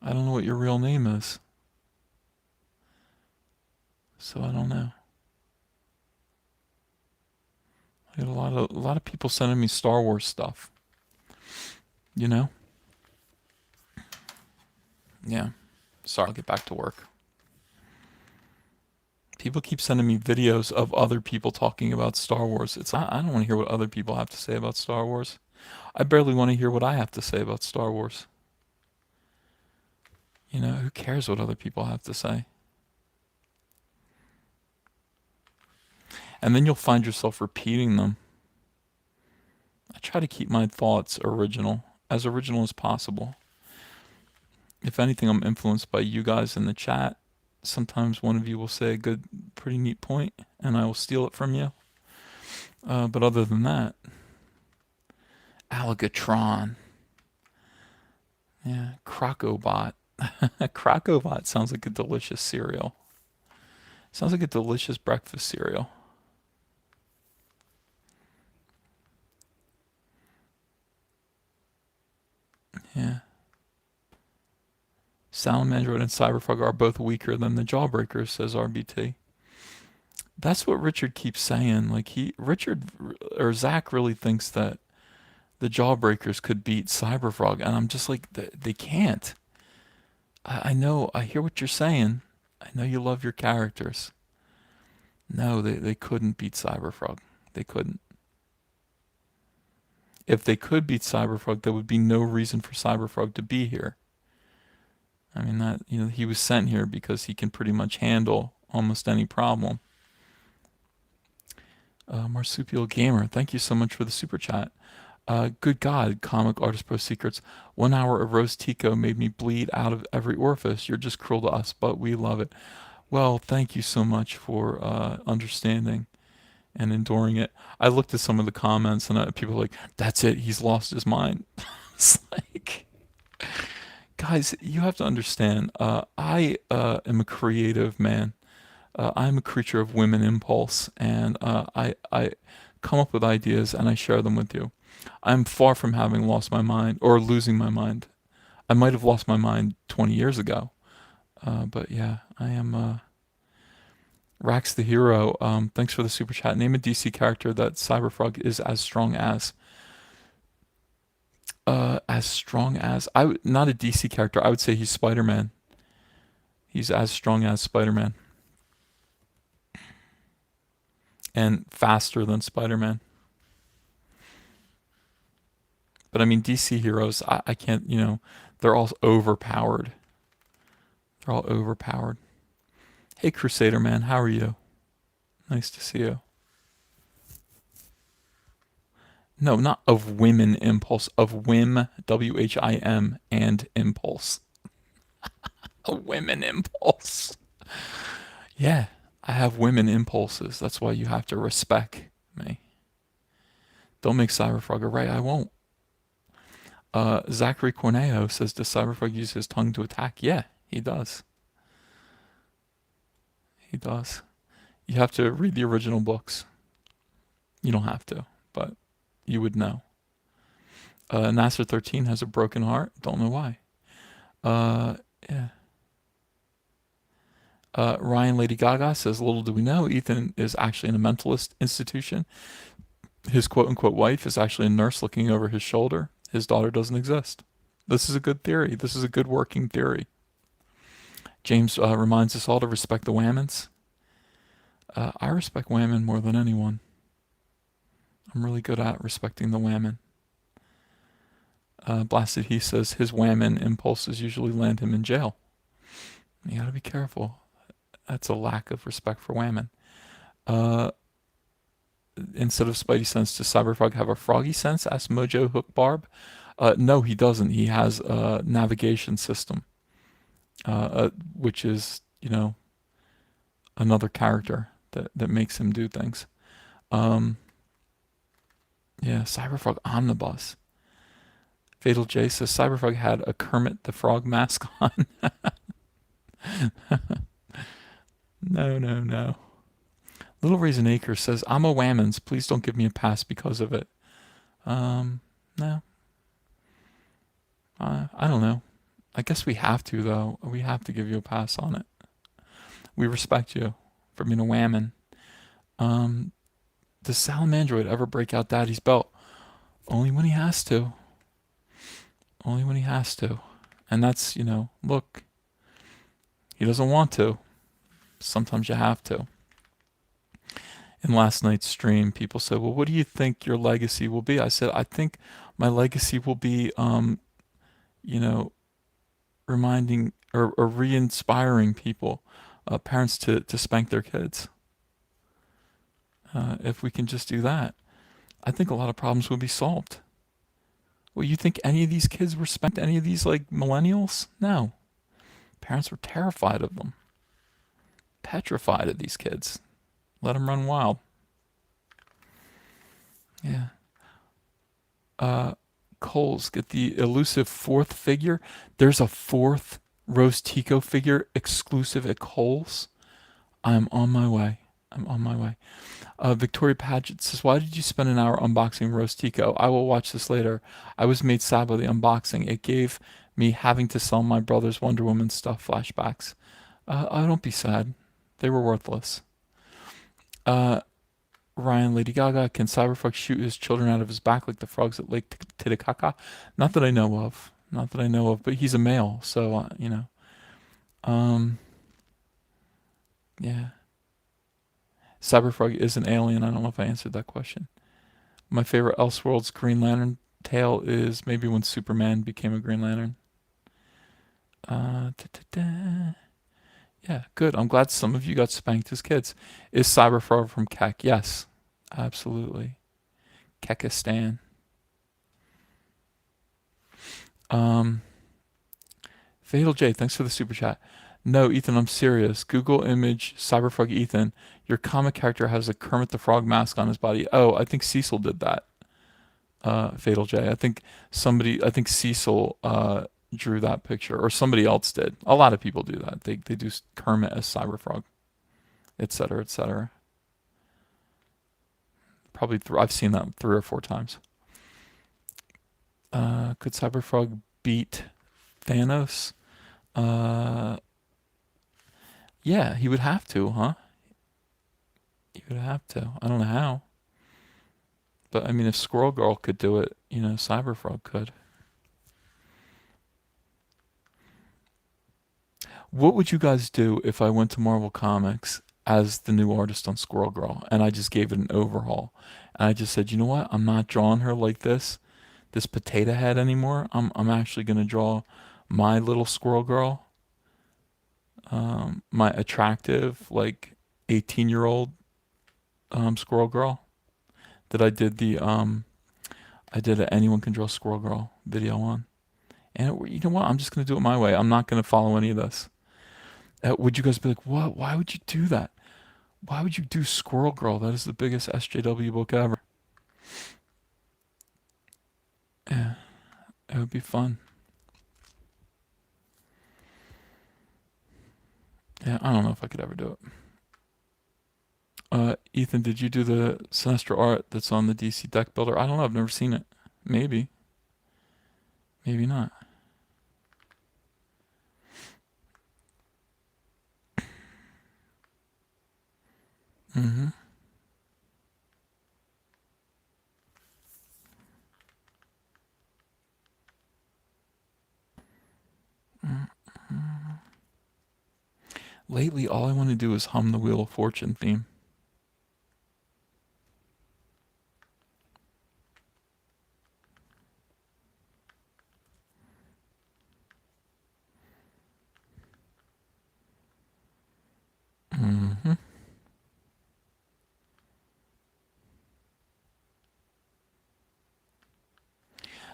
I don't know what your real name is. So I don't know. I got a lot of people sending me Star Wars stuff. You know? Yeah. Sorry, I'll get back to work. People keep sending me videos of other people talking about Star Wars. I don't want to hear what other people have to say about Star Wars. I barely want to hear what I have to say about Star Wars. You know, who cares what other people have to say? And then you'll find yourself repeating them. I try to keep my thoughts as original as possible. If anything, I'm influenced by you guys in the chat. Sometimes one of you will say a good, pretty neat point, and I will steal it from you. But other than that, Alligatron. Yeah, Crocobot. Crocobot sounds like a delicious cereal. Sounds like a delicious breakfast cereal. Yeah. Salamandroid and Cyberfrog are both weaker than the Jawbreakers, says RBT. That's what Richard keeps saying. Like Richard or Zach really thinks that the Jawbreakers could beat Cyberfrog, and I'm just like, they can't. I know, I hear what you're saying. I know you love your characters. No, they couldn't beat Cyberfrog. They couldn't. If they could beat Cyberfrog, there would be no reason for Cyberfrog to be here. I mean, that, you know, he was sent here because he can pretty much handle almost any problem. Marsupial Gamer, thank you so much for the super chat. Good God, Comic Artist Pro Secrets. 1 hour of roast Tico made me bleed out of every orifice. You're just cruel to us, but we love it. Well, thank you so much for understanding and enduring it. I looked at some of the comments and people were like, that's it, he's lost his mind. It's like, guys, you have to understand, I am a creative man. I'm a creature of women impulse, and I come up with ideas and I share them with you. I'm far from having lost my mind or losing my mind. I might have lost my mind 20 years ago, but yeah, I am. Rax the Hero, thanks for the super chat. Name a DC character that Cyberfrog is as strong as. As strong as not a DC character. I would say he's Spider-Man. He's as strong as Spider-Man, and faster than Spider-Man. But I mean, DC heroes, I can't. You know, they're all overpowered. They're all overpowered. Hey, Crusader Man, how are you? Nice to see you. No, not of women impulse, of whim, WHIM, and impulse. A women impulse. Yeah, I have women impulses. That's why you have to respect me. Don't make Cyberfrog a right. I won't. Zachary Cornejo says, does Cyberfrog use his tongue to attack? Yeah, he does. He does. You have to read the original books. You don't have to, but you would know. Nasser 13 has a broken heart. Don't know why. Yeah. Ryan Lady Gaga says, little do we know, Ethan is actually in a mentalist institution. His quote unquote wife is actually a nurse looking over his shoulder. His daughter doesn't exist. This is a good theory. This is a good working theory. James reminds us all to respect the Whammons. I respect Whammon more than anyone. I'm really good at respecting the Whammon. Blasted He says his Whammon impulses usually land him in jail. You gotta be careful. That's a lack of respect for Whammon. Instead of Spidey sense, does Cyberfrog have a froggy sense? Asked Mojo Hook Barb. No, he doesn't. He has a navigation system, which is, you know, another character that makes him do things. Yeah, Cyberfrog Omnibus. Fatal J says Cyberfrog had a Kermit the Frog mask on. No. Little Raisin Acre says, I'm a Whammons. Please don't give me a pass because of it. No. I don't know. I guess we have to, though. We have to give you a pass on it. We respect you for being a Whammon. Does Salamandroid ever break out Daddy's belt? Only when he has to. Only when he has to. And that's, you know, look, he doesn't want to, Sometimes you have to. In last night's stream, people said, "Well, what do you think your legacy will be?" I said, "I think my legacy will be, you know, reminding or re-inspiring people, parents to spank their kids. If we can just do that, I think a lot of problems would be solved." Well, you think any of these kids were spanked? Any of these like millennials? No. Parents were terrified of them, petrified of these kids. Let them run wild. Yeah. Uh, Coles, get the elusive fourth figure. There's a fourth Rose Tico figure exclusive at Coles. I'm on my way. I'm on my way. Victoria Paget says, "Why did you spend an hour unboxing Rose Tico? I will watch this later. I was made sad by the unboxing. It gave me having to sell my brother's Wonder Woman stuff flashbacks." Don't be sad. They were worthless. Uh, Ryan, Lady Gaga, can Cyberfuck shoot his children out of his back like the frogs at Lake Titicaca? Not that I know of. Not that I know of, but he's a male, so, Um, yeah. Cyberfrog is an alien. I don't know if I answered that question. My favorite Elseworlds Green Lantern tale is maybe when Superman became a Green Lantern. Da-da-da. Yeah, good. I'm glad some of you got spanked as kids. Is Cyberfrog from Keck? Yes, absolutely. Kekistan. Fatal J, thanks for the super chat. No, Ethan, I'm serious. Google image Cyberfrog Ethan. Your comic character has a Kermit the Frog mask on his body. Oh, I think Cecil did that. Fatal J. I think Cecil drew that picture, or somebody else did. A lot of people do that. They do Kermit as Cyberfrog, etc., etc. Probably I've seen that 3 or 4 times. Could Cyberfrog beat Thanos? Yeah, he would have to, huh? He would have to. I don't know how. But I mean, if Squirrel Girl could do it, Cyberfrog could. What would you guys do if I went to Marvel Comics as the new artist on Squirrel Girl and I just gave it an overhaul? And I just said, you know what? I'm not drawing her like this potato head anymore. I'm actually gonna draw my little Squirrel Girl, my attractive like 18-year-old Squirrel Girl that I did a Anyone Can Draw Squirrel Girl video on. And you know what? I'm just gonna do it my way. I'm not gonna follow any of this. Would you guys be like, what? Why would you do that? Why would you do Squirrel Girl? That is the biggest SJW book ever. Yeah, it would be fun. Yeah, I don't know if I could ever do it. Ethan, did you do the Sinestro art that's on the DC deck builder? I don't know. I've never seen it. Maybe. Maybe not. Mm-hmm. Mm-hmm. Lately, all I want to do is hum the Wheel of Fortune theme. Mm-hmm.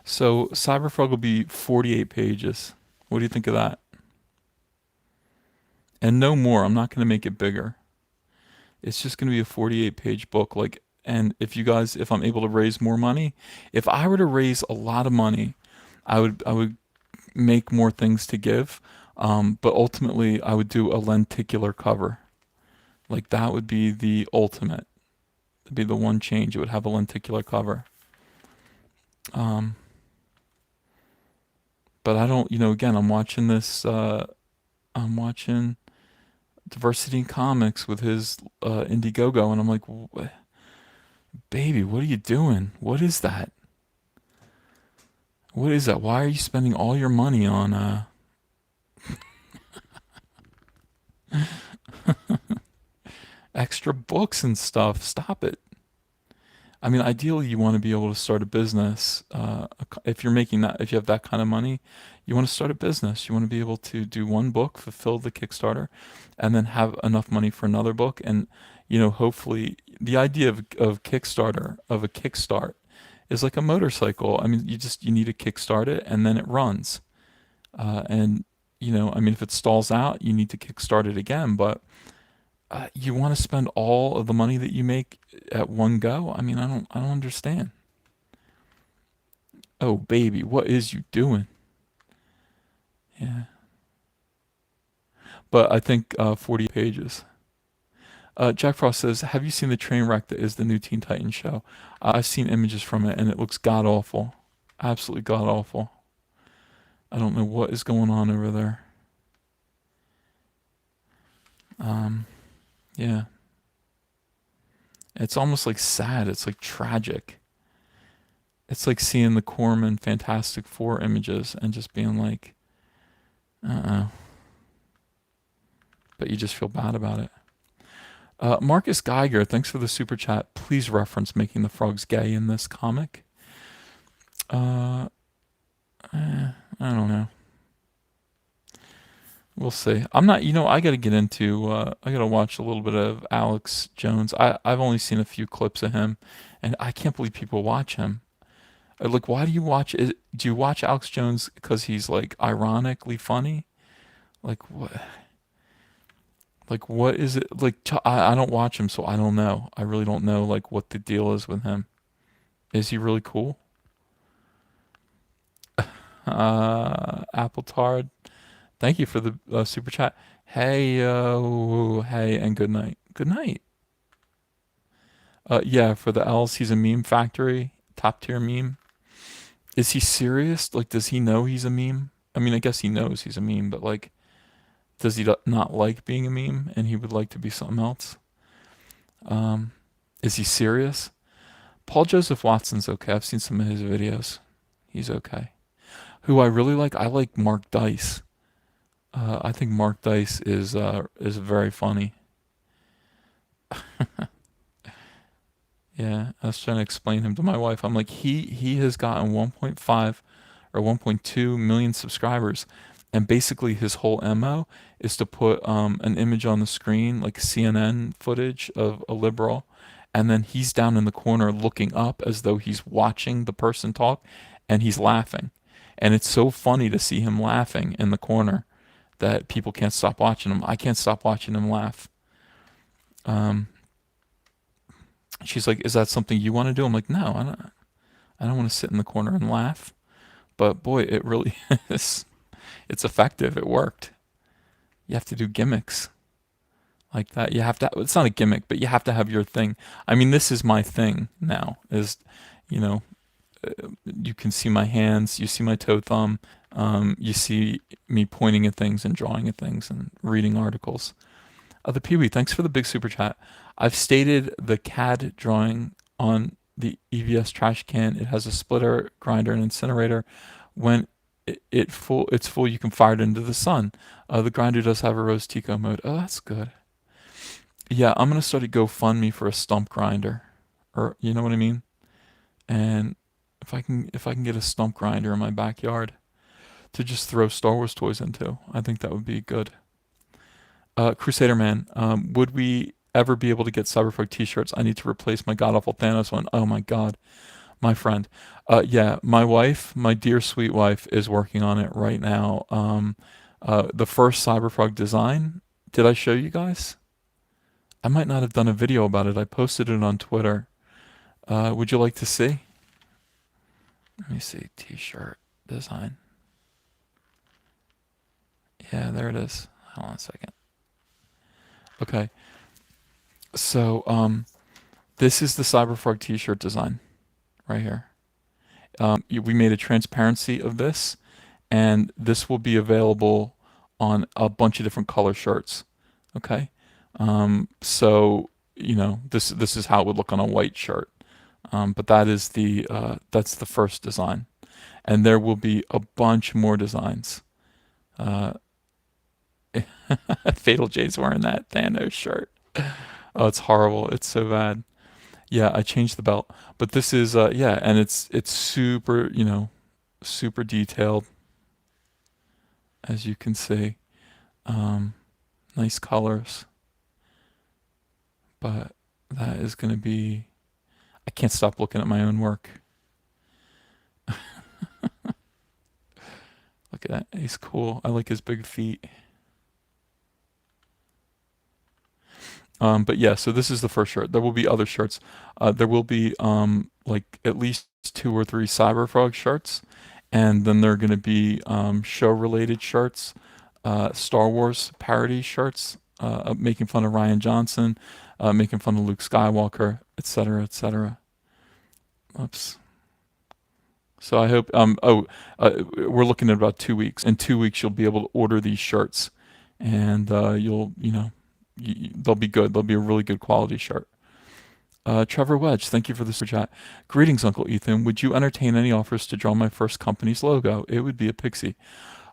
So Cyberfrog will be 48 pages. What do you think of that? And no more. I'm not going to make it bigger. It's just going to be a 48-page book. And if I'm able to raise more money, if I were to raise a lot of money, I would make more things to give. But ultimately, I would do a lenticular cover. Like that would be the ultimate. It'd be the one change. It would have a lenticular cover. But I don't. Again, I'm watching this. I'm watching Diversity in Comics with his Indiegogo, and I'm like, baby, what are you doing? What is that? What is that? Why are you spending all your money on Extra books and stuff. Stop it. I mean, ideally, you want to be able to start a business. If you're making that, if you have that kind of money, you want to start a business. You want to be able to do one book, fulfill the Kickstarter, and then have enough money for another book. And, hopefully, the idea of Kickstarter, of a kickstart, is like a motorcycle. I mean, you need to kickstart it and then it runs. And, I mean, if it stalls out, you need to kickstart it again. But you want to spend all of the money that you make at one go? I mean, I don't understand. Oh, baby, what is you doing? Yeah, but I think 40 pages. Jack Frost says, "Have you seen the train wreck that is the new Teen Titans show? I've seen images from it, and it looks god awful, absolutely god awful. I don't know what is going on over there. Um, yeah, it's almost like sad. It's like tragic. It's like seeing the Corman Fantastic Four images and just being like, uh-uh. But you just feel bad about it. Marcus Geiger, thanks for the super chat. Please reference making the frogs gay in this comic. Uh, I don't know. We'll see. I'm not, I got to get into, I got to watch a little bit of Alex Jones. I've only seen a few clips of him, and I can't believe people watch him. Like, why do you watch it? Do you watch Alex Jones because he's like ironically funny? Like, what? Like, what is it? Like, I don't watch him, so I don't know. I really don't know, like, what the deal is with him. Is he really cool? Apple Tard, thank you for the super chat. Hey, hey, and good night. Good night. Yeah, for the L's, he's a meme factory, top tier meme. Is he serious? Like, does he know he's a meme? I mean, I guess he knows he's a meme, but like, does he not like being a meme and he would like to be something else? Um, is he serious? Paul Joseph Watson's okay. I've seen some of his videos. He's okay. Who I really like, I like Mark Dice. I think Mark Dice is very funny. Yeah, I was trying to explain him to my wife. I'm like, he has gotten 1.5 or 1.2 million subscribers, and basically his whole MO is to put an image on the screen, like CNN footage of a liberal, and then he's down in the corner looking up as though he's watching the person talk, and he's laughing, and it's so funny to see him laughing in the corner that people can't stop watching him. I can't stop watching him laugh. Um, she's like, "Is that something you want to do?" I'm like, "No, I don't. I don't want to sit in the corner and laugh." But boy, it really is. It's effective. It worked. You have to do gimmicks like that. You have to. It's not a gimmick, but you have to have your thing. I mean, this is my thing now. You know, you can see my hands. You see my toe thumb. You see me pointing at things and drawing at things and reading articles. The Pee-wee, thanks for the big super chat. I've stated the CAD drawing on the EVS trash can. It has a splitter, grinder, and incinerator. When it's full, you can fire it into the sun. The grinder does have a Rose Tico mode. Oh, that's good. Yeah, I'm gonna start a GoFundMe for a stump grinder, or you know what I mean. And if I can get a stump grinder in my backyard to just throw Star Wars toys into, I think that would be good. Crusader Man, would we ever be able to get Cyberpunk t-shirts? I need to replace my god awful Thanos one. Oh my god, my friend. Yeah, my wife, my dear sweet wife, is working on it right now. The first Cyberpunk design. Did I show you guys? I might not have done a video about it. I posted it on Twitter. Would you like to see? Let me see. T-shirt design. Yeah, there it is. Hold on a second. Okay. So, this is the Cyberpunk t-shirt design right here. We made a transparency of this, and this will be available on a bunch of different color shirts. Okay. So this is how it would look on a white shirt. But that's the first design, and there will be a bunch more designs. Fatal J's wearing that Thanos shirt. Oh, it's horrible. It's so bad. Yeah, I changed the belt, but this is yeah, and it's super, super detailed, as you can see. Um, Nice colors, but that is going to be. I can't stop looking at my own work. Look at that. He's cool. I like his big feet. But yeah, so this is the first shirt. There will be other shirts. There will be like at least two or three Cyberfrog shirts, and then there are going to be show-related shirts, Star Wars parody shirts, making fun of Ryan Johnson, making fun of Luke Skywalker, etc., etc. Oops. So I hope. We're looking at about 2 weeks. In 2 weeks, you'll be able to order these shirts, and they'll be good. They'll be a really good quality shirt. Trevor Wedge, thank you for the super chat. Greetings, Uncle Ethan. Would you entertain any offers to draw my first company's logo? It would be a pixie.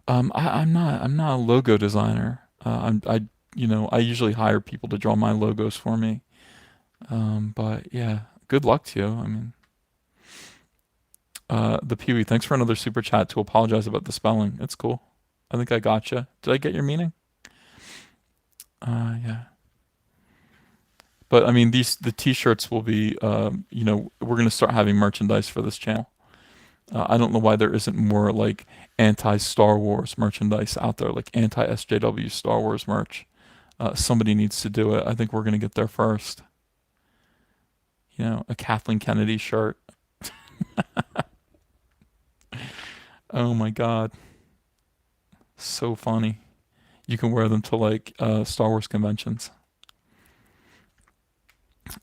I'm not. I'm not a logo designer. I usually hire people to draw my logos for me. But yeah, good luck to you. I mean, the Pee Wee, thanks for another super chat to apologize about the spelling. It's cool. I think I gotcha. Did I get your meaning? Yeah. But I mean, the T-shirts will be, we're gonna start having merchandise for this channel. I don't know why there isn't more like anti-Star Wars merchandise out there, like anti-SJW Star Wars merch. Somebody needs to do it. I think we're gonna get there first. A Kathleen Kennedy shirt. Oh my God, so funny. You can wear them to like Star Wars conventions.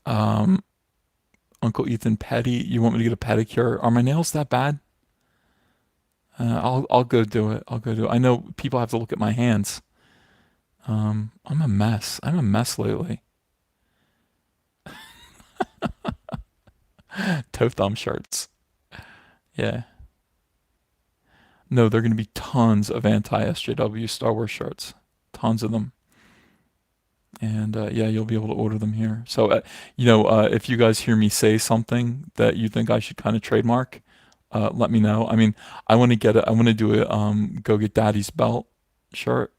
Um, Uncle Ethan Petty, you want me to get a pedicure? Are my nails that bad? I'll go do it. I'll go do it. I know people have to look at my hands. I'm a mess. I'm a mess lately. Toe thumb shirts. Yeah. No, there are going to be tons of anti-SJW Star Wars shirts. Tons of them. And yeah, you'll be able to order them here. So, if you guys hear me say something that you think I should kind of trademark, let me know. I mean, I want to get it. I want to do a "Go Get Daddy's Belt" shirt.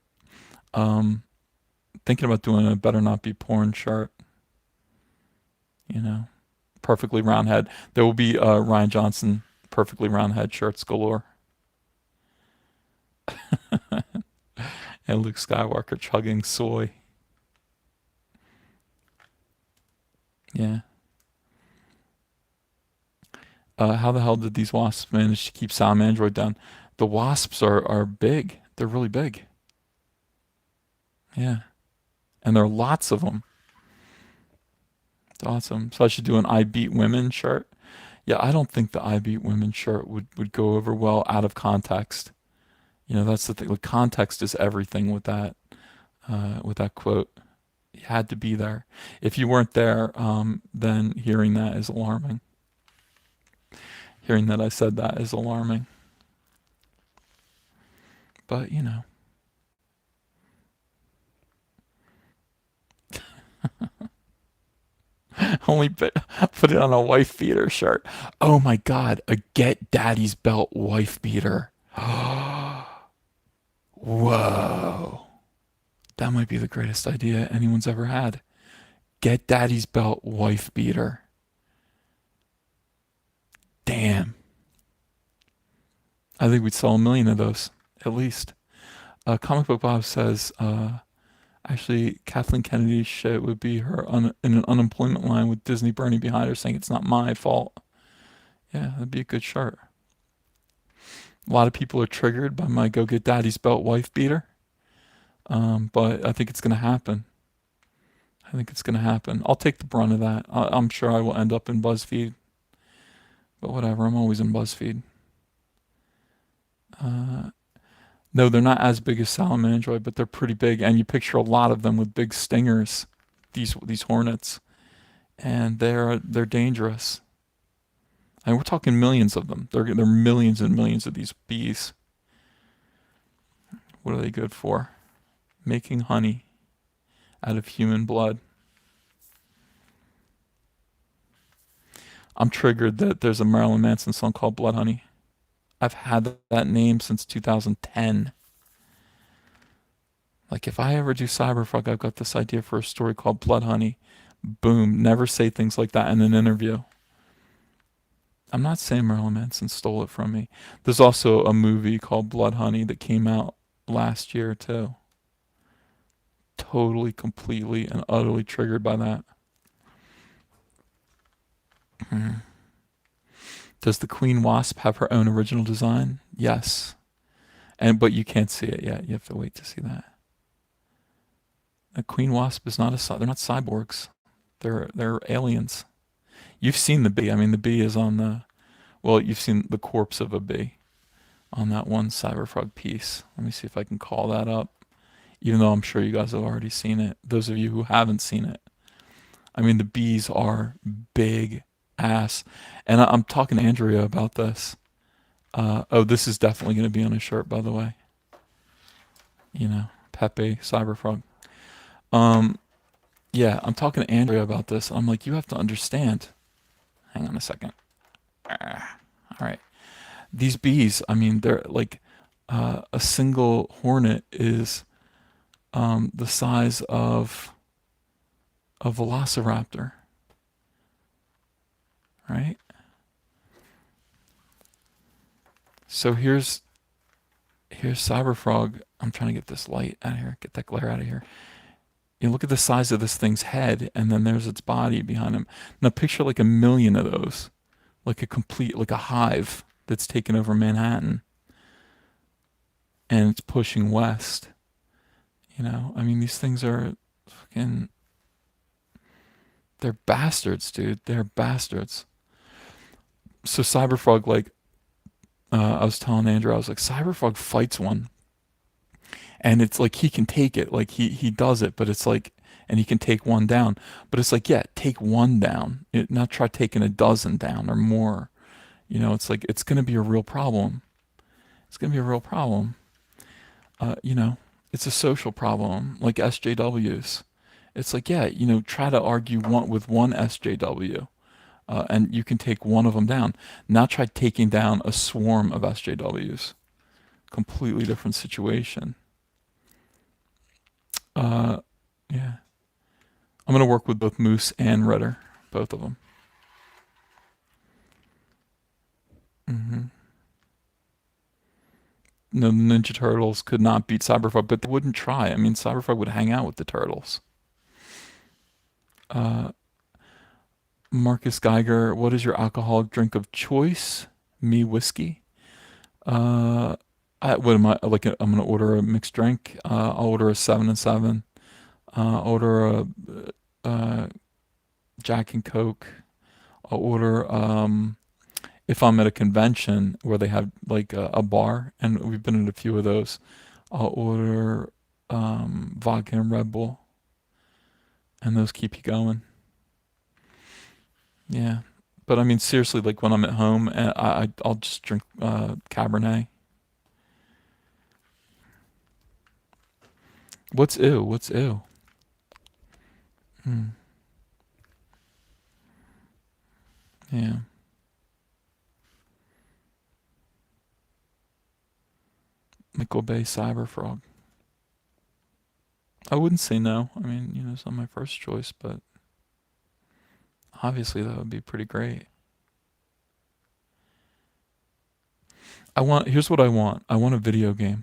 Um, Thinking about doing a "Better Not Be Porn" shirt. You know, perfectly round head. There will be Ryan Johnson perfectly round head shirts galore. And Luke Skywalker chugging soy. Yeah. How the hell did these wasps manage to keep Salamandroid down? The wasps are big. They're really big. Yeah. And there are lots of them. It's awesome. So I should do an "I Beat Women" shirt. Yeah, I don't think the "I Beat Women" shirt would go over well out of context. That's the thing. Like, context is everything with that quote. You had to be there. If you weren't there, then hearing that is alarming. Hearing that I said that is alarming. But only put it on a wife beater shirt. Oh my God, a "Get Daddy's Belt" wife beater. Whoa. That might be the greatest idea anyone's ever had. "Get Daddy's Belt" wife beater. Damn. I think we'd sell 1 million of those, at least. Comic Book Bob says, actually, Kathleen Kennedy's shit would be her in an unemployment line with Disney Bernie behind her saying it's not my fault. Yeah, that'd be a good shirt. A lot of people are triggered by my "Go Get Daddy's Belt" wife beater. But I think it's going to happen. I think it's going to happen. I'll take the brunt of that. I'm sure I will end up in BuzzFeed. But whatever, I'm always in BuzzFeed. No, they're not as big as Salamandroid, but they're pretty big. And you picture a lot of them with big stingers, these hornets. And they're dangerous. And we're talking millions of them. They're millions and millions of these bees. What are they good for? Making honey out of human blood. I'm triggered that there's a Marilyn Manson song called Blood Honey. I've had that name since 2010. Like, if I ever do Cyberfrog, I've got this idea for a story called Blood Honey. Boom. Never say things like that in an interview. I'm not saying Marilyn Manson stole it from me. There's also a movie called Blood Honey that came out last year, too. Totally, completely, and utterly triggered by that. Hmm. Does the Queen Wasp have her own original design? Yes. But you can't see it yet. You have to wait to see that. A Queen Wasp is not they're not cyborgs. They're aliens. You've seen the bee. I mean, the bee is on the well, you've seen the corpse of a bee on that one Cyberfrog piece. Let me see if I can call that up. Even though I'm sure you guys have already seen it. Those of you who haven't seen it. I mean, the bees are big ass. And I'm talking to Andrea about this. Oh, this is definitely going to be on a shirt, by the way. You know, Pepe Cyberfrog. Um, yeah, I'm talking to Andrea about this. I'm like, you have to understand. Hang on a second. All right. These bees, I mean, they're like a single hornet is the size of a velociraptor, right? So here's Cyberfrog. I'm trying to get this light out of here, get that glare out of here. You look at the size of this thing's head, and then there's its body behind him. Now picture like a million of those, like a complete, like a hive that's taken over Manhattan, and it's pushing west. You know, I mean, these things are fucking, they're bastards, dude. They're bastards. So Cyberfrog, like, I was telling Andrew, I was like, Cyberfrog fights one, and it's like he can take it, like he does it, but it's like, and he can take one down, but it's like, yeah, take one down, not try taking a dozen down or more. You know, it's like it's gonna be a real problem. It's gonna be a real problem. You know, it's a social problem, like SJWs. It's like, yeah, you know, try to argue one with one SJW, and you can take one of them down. Now try taking down a swarm of SJWs. Completely different situation. Uh, yeah, I'm gonna work with both Moose and Ritter, both of them. Hmm. No, the Ninja Turtles could not beat Cyberfrog, but they wouldn't try. I mean, Cyberfrog would hang out with the turtles. Uh, Marcus Geiger, what is your alcoholic drink of choice? Me whiskey. Uh, what am I like? I'm gonna order a mixed drink. I'll order a 7 and 7. Order a uh, Jack and Coke. I'll order if I'm at a convention where they have like a bar, and we've been at a few of those. I'll order vodka and Red Bull, and those keep you going. Yeah, but I mean seriously, like when I'm at home, I'll just drink Cabernet. What's ew? What's ew? Hmm. Yeah. Michael Bay Cyberfrog. I wouldn't say no. I mean, you know, it's not my first choice, but obviously that would be pretty great. Here's what I want. I want a video game.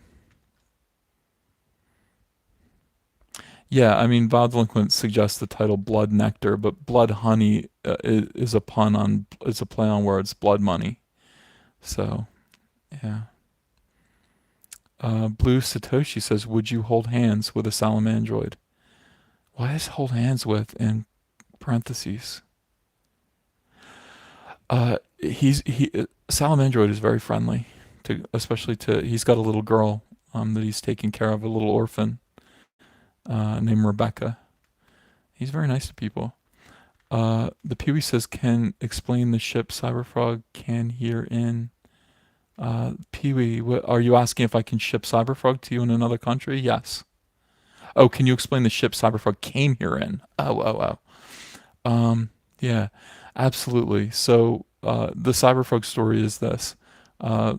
Yeah, I mean, Vile Delinquent suggests the title Blood Nectar, but Blood Honey is a pun on, is a play on words, blood money. So, yeah. Blue Satoshi says, would you hold hands with a Salamandroid? Why is hold hands with in parentheses? Salamandroid is very friendly to, especially to, he's got a little girl that he's taking care of, a little orphan named Rebecca. He's very nice to people. The Peewee says, can explain the ship Cyberfrog can hear in. Peewee, what, are you asking if I can ship Cyberfrog to you in another country? Yes. Oh, can you explain the ship Cyberfrog came here in? Oh. Yeah, absolutely. So the Cyberfrog story is this: uh,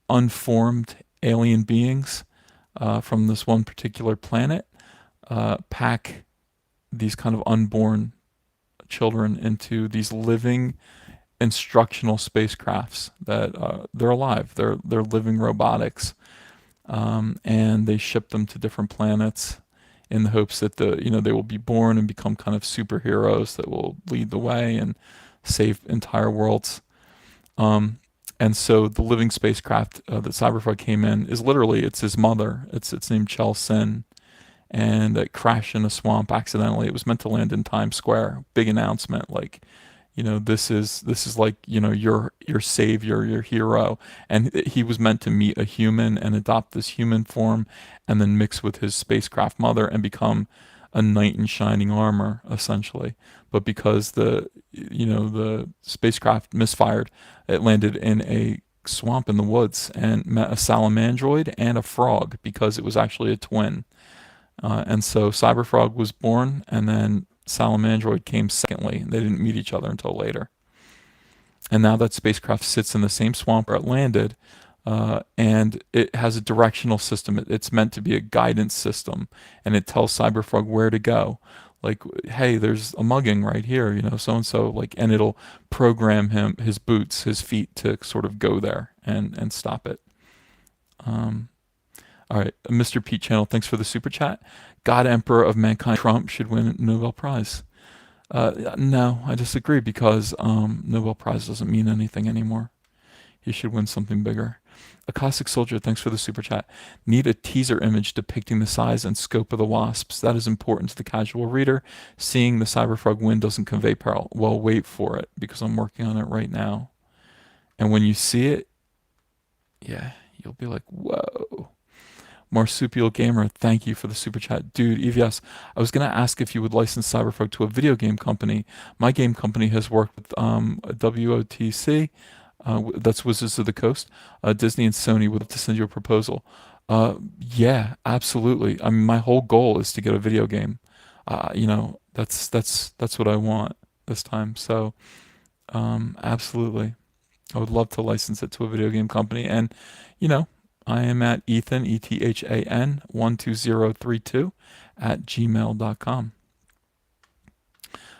unformed alien beings from this one particular planet pack these kind of unborn children into these living instructional spacecrafts that they're alive. They're living robotics, and they ship them to different planets in the hopes that they will be born and become kind of superheroes that will lead the way and save entire worlds. Um, and so the living spacecraft that Cyberfrog came in is literally it's his mother. It's named Chelsea, and it crashed in a swamp accidentally. It was meant to land in Times Square. Big announcement, like, this is like, your savior, your hero, and he was meant to meet a human and adopt this human form, and then mix with his spacecraft mother and become a knight in shining armor, essentially. But because the spacecraft misfired, it landed in a swamp in the woods and met a salamandroid and a frog because it was actually a twin. And so Cyberfrog was born, and then Salamandroid came secondly. They didn't meet each other until later. And now that spacecraft sits in the same swamp where it landed, and it has a directional system. It's meant to be a guidance system, and it tells Cyberfrog where to go. Like, hey, there's a mugging right here, so and so. Like, and it'll program his boots, his feet to sort of go there and stop it. Um, All right, Mr. Pete Channel, thanks for the super chat. God Emperor of Mankind, Trump should win a Nobel Prize. No, I disagree because Nobel Prize doesn't mean anything anymore. He should win something bigger. A Cossack Soldier, thanks for the super chat. Need a teaser image depicting the size and scope of the wasps. That is important to the casual reader. Seeing the Cyberfrog win doesn't convey peril. Well, wait for it because I'm working on it right now. And when you see it, yeah, you'll be like, whoa. Marsupial Gamer, thank you for the super chat. Dude, EVS, I was going to ask if you would license Cyberfrog to a video game company. My game company has worked with WOTC, that's Wizards of the Coast. Disney and Sony would love to send you a proposal. Yeah, absolutely. I mean, my whole goal is to get a video game. That's what I want this time. So, absolutely. I would love to license it to a video game company. And, you know, I am at Ethan, ETHAN 12032 at gmail.com.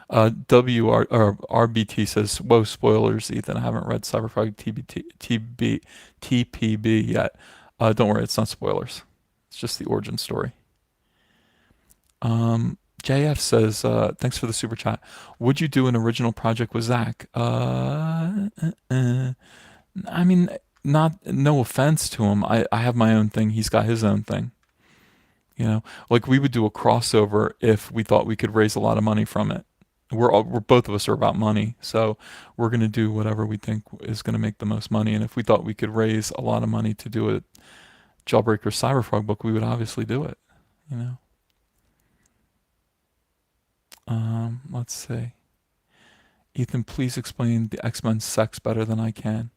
WR or RBT says, "Whoa, spoilers, Ethan. I haven't read Cyberpunk TPB yet. Don't worry, it's not spoilers. It's just the origin story." JF says, "Thanks for the super chat. Would you do an original project with Zach?" I mean, not no offense to him. I have my own thing. He's got his own thing. Like we would do a crossover if we thought we could raise a lot of money from it. We're both of us are about money, so we're gonna do whatever we think is gonna make the most money. And if we thought we could raise a lot of money to do a Jawbreaker Cyberfrog book, we would obviously do it. You know. Let's see. Ethan, please explain the X-Men sex better than I can.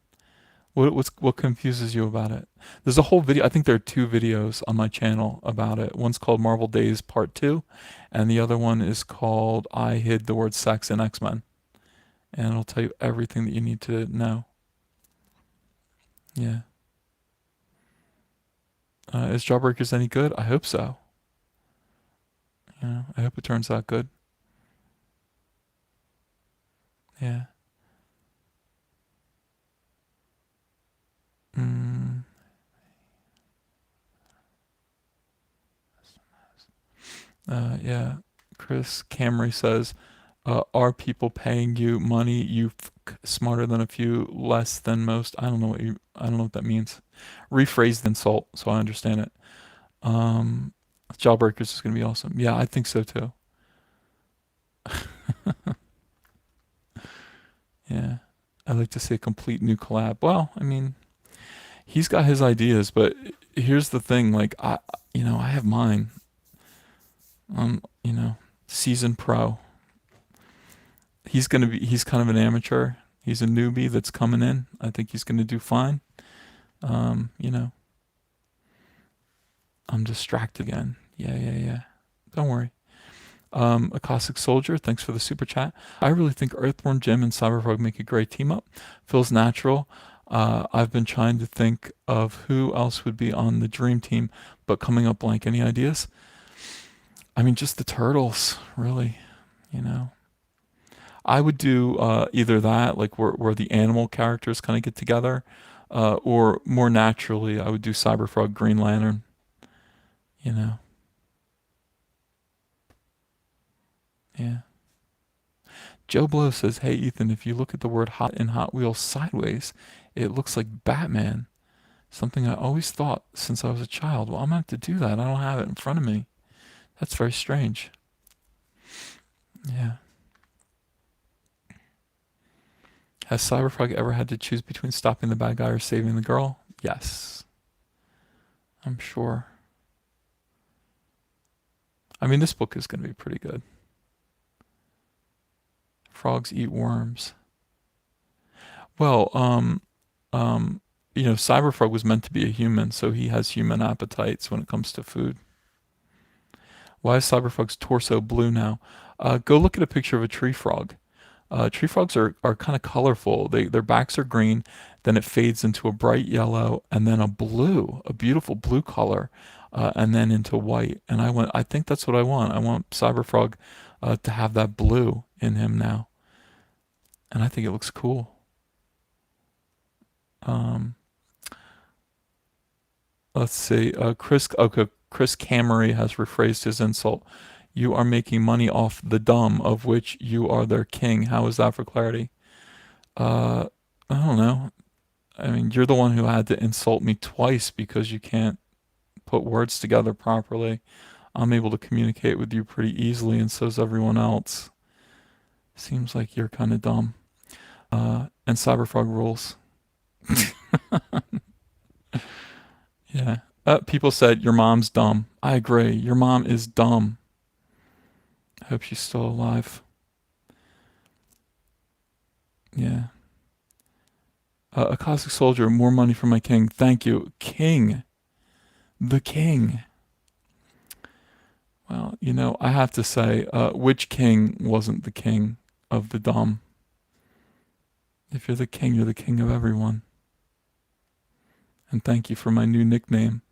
What confuses you about it? There's a whole video. I think there are two videos on my channel about it. One's called Marvel Days Part 2, and the other one is called I Hid the Word Sex in X-Men. And it'll tell you everything that you need to know. Yeah. Is Jawbreakers any good? I hope so. Yeah, I hope it turns out good. Yeah. Mm. Yeah. Chris Camry says, "Are people paying you money? Smarter than a few, less than most." I don't know what that means. Rephrase the insult so I understand it. Um, Jawbreakers is gonna be awesome. Yeah, I think so too. Yeah, I'd like to see a complete new collab. Well, I mean, he's got his ideas, but here's the thing. Like I have mine. You know, seasoned pro. He's kind of an amateur. He's a newbie that's coming in. I think he's gonna do fine. You know, I'm distracted again. Yeah. Don't worry. A Cossack Soldier, thanks for the super chat. I really think Earthworm Jim and Cyberpunk make a great team up. Feels natural. I've been trying to think of who else would be on the dream team, but coming up blank. Any ideas? I mean, just the turtles, really. You know, I would do either that, like where the animal characters kind of get together, or more naturally, I would do Cyberfrog, Green Lantern. You know, yeah. Joe Blow says, "Hey Ethan, if you look at the word hot in Hot Wheels sideways, it looks like Batman. Something I always thought since I was a child. Well, I'm gonna have to do that. I don't have it in front of me. That's very strange." Yeah. Has Cyberfrog ever had to choose between stopping the bad guy or saving the girl? Yes, I'm sure. I mean, this book is going to be pretty good. Frogs eat worms. Well, Cyberfrog was meant to be a human, so he has human appetites when it comes to food. Why is Cyberfrog's torso blue now? Go look at a picture of a tree frog. Tree frogs are kind of colorful. Their backs are green, then it fades into a bright yellow, and then a beautiful blue color, and then into white. And I think that's what I want. I want Cyberfrog to have that blue in him now, and I think it looks cool. Um, let's see. Chris Camery has rephrased his insult. You are making money off the dumb, of which you are their king. How is that for clarity? Uh, I don't know. I mean, you're the one who had to insult me twice because you can't put words together properly. I'm able to communicate with you pretty easily, and so's everyone else. Seems like you're kind of dumb. And Cyberfrog rules. Yeah. People said your mom's dumb. I agree. Your mom is dumb. I hope she's still alive. Yeah. A Cossack Soldier, more money for my king. Thank you. King. The king. Well, I have to say, which king wasn't the king of the dumb? If you're the king, you're the king of everyone. And thank you for my new nickname.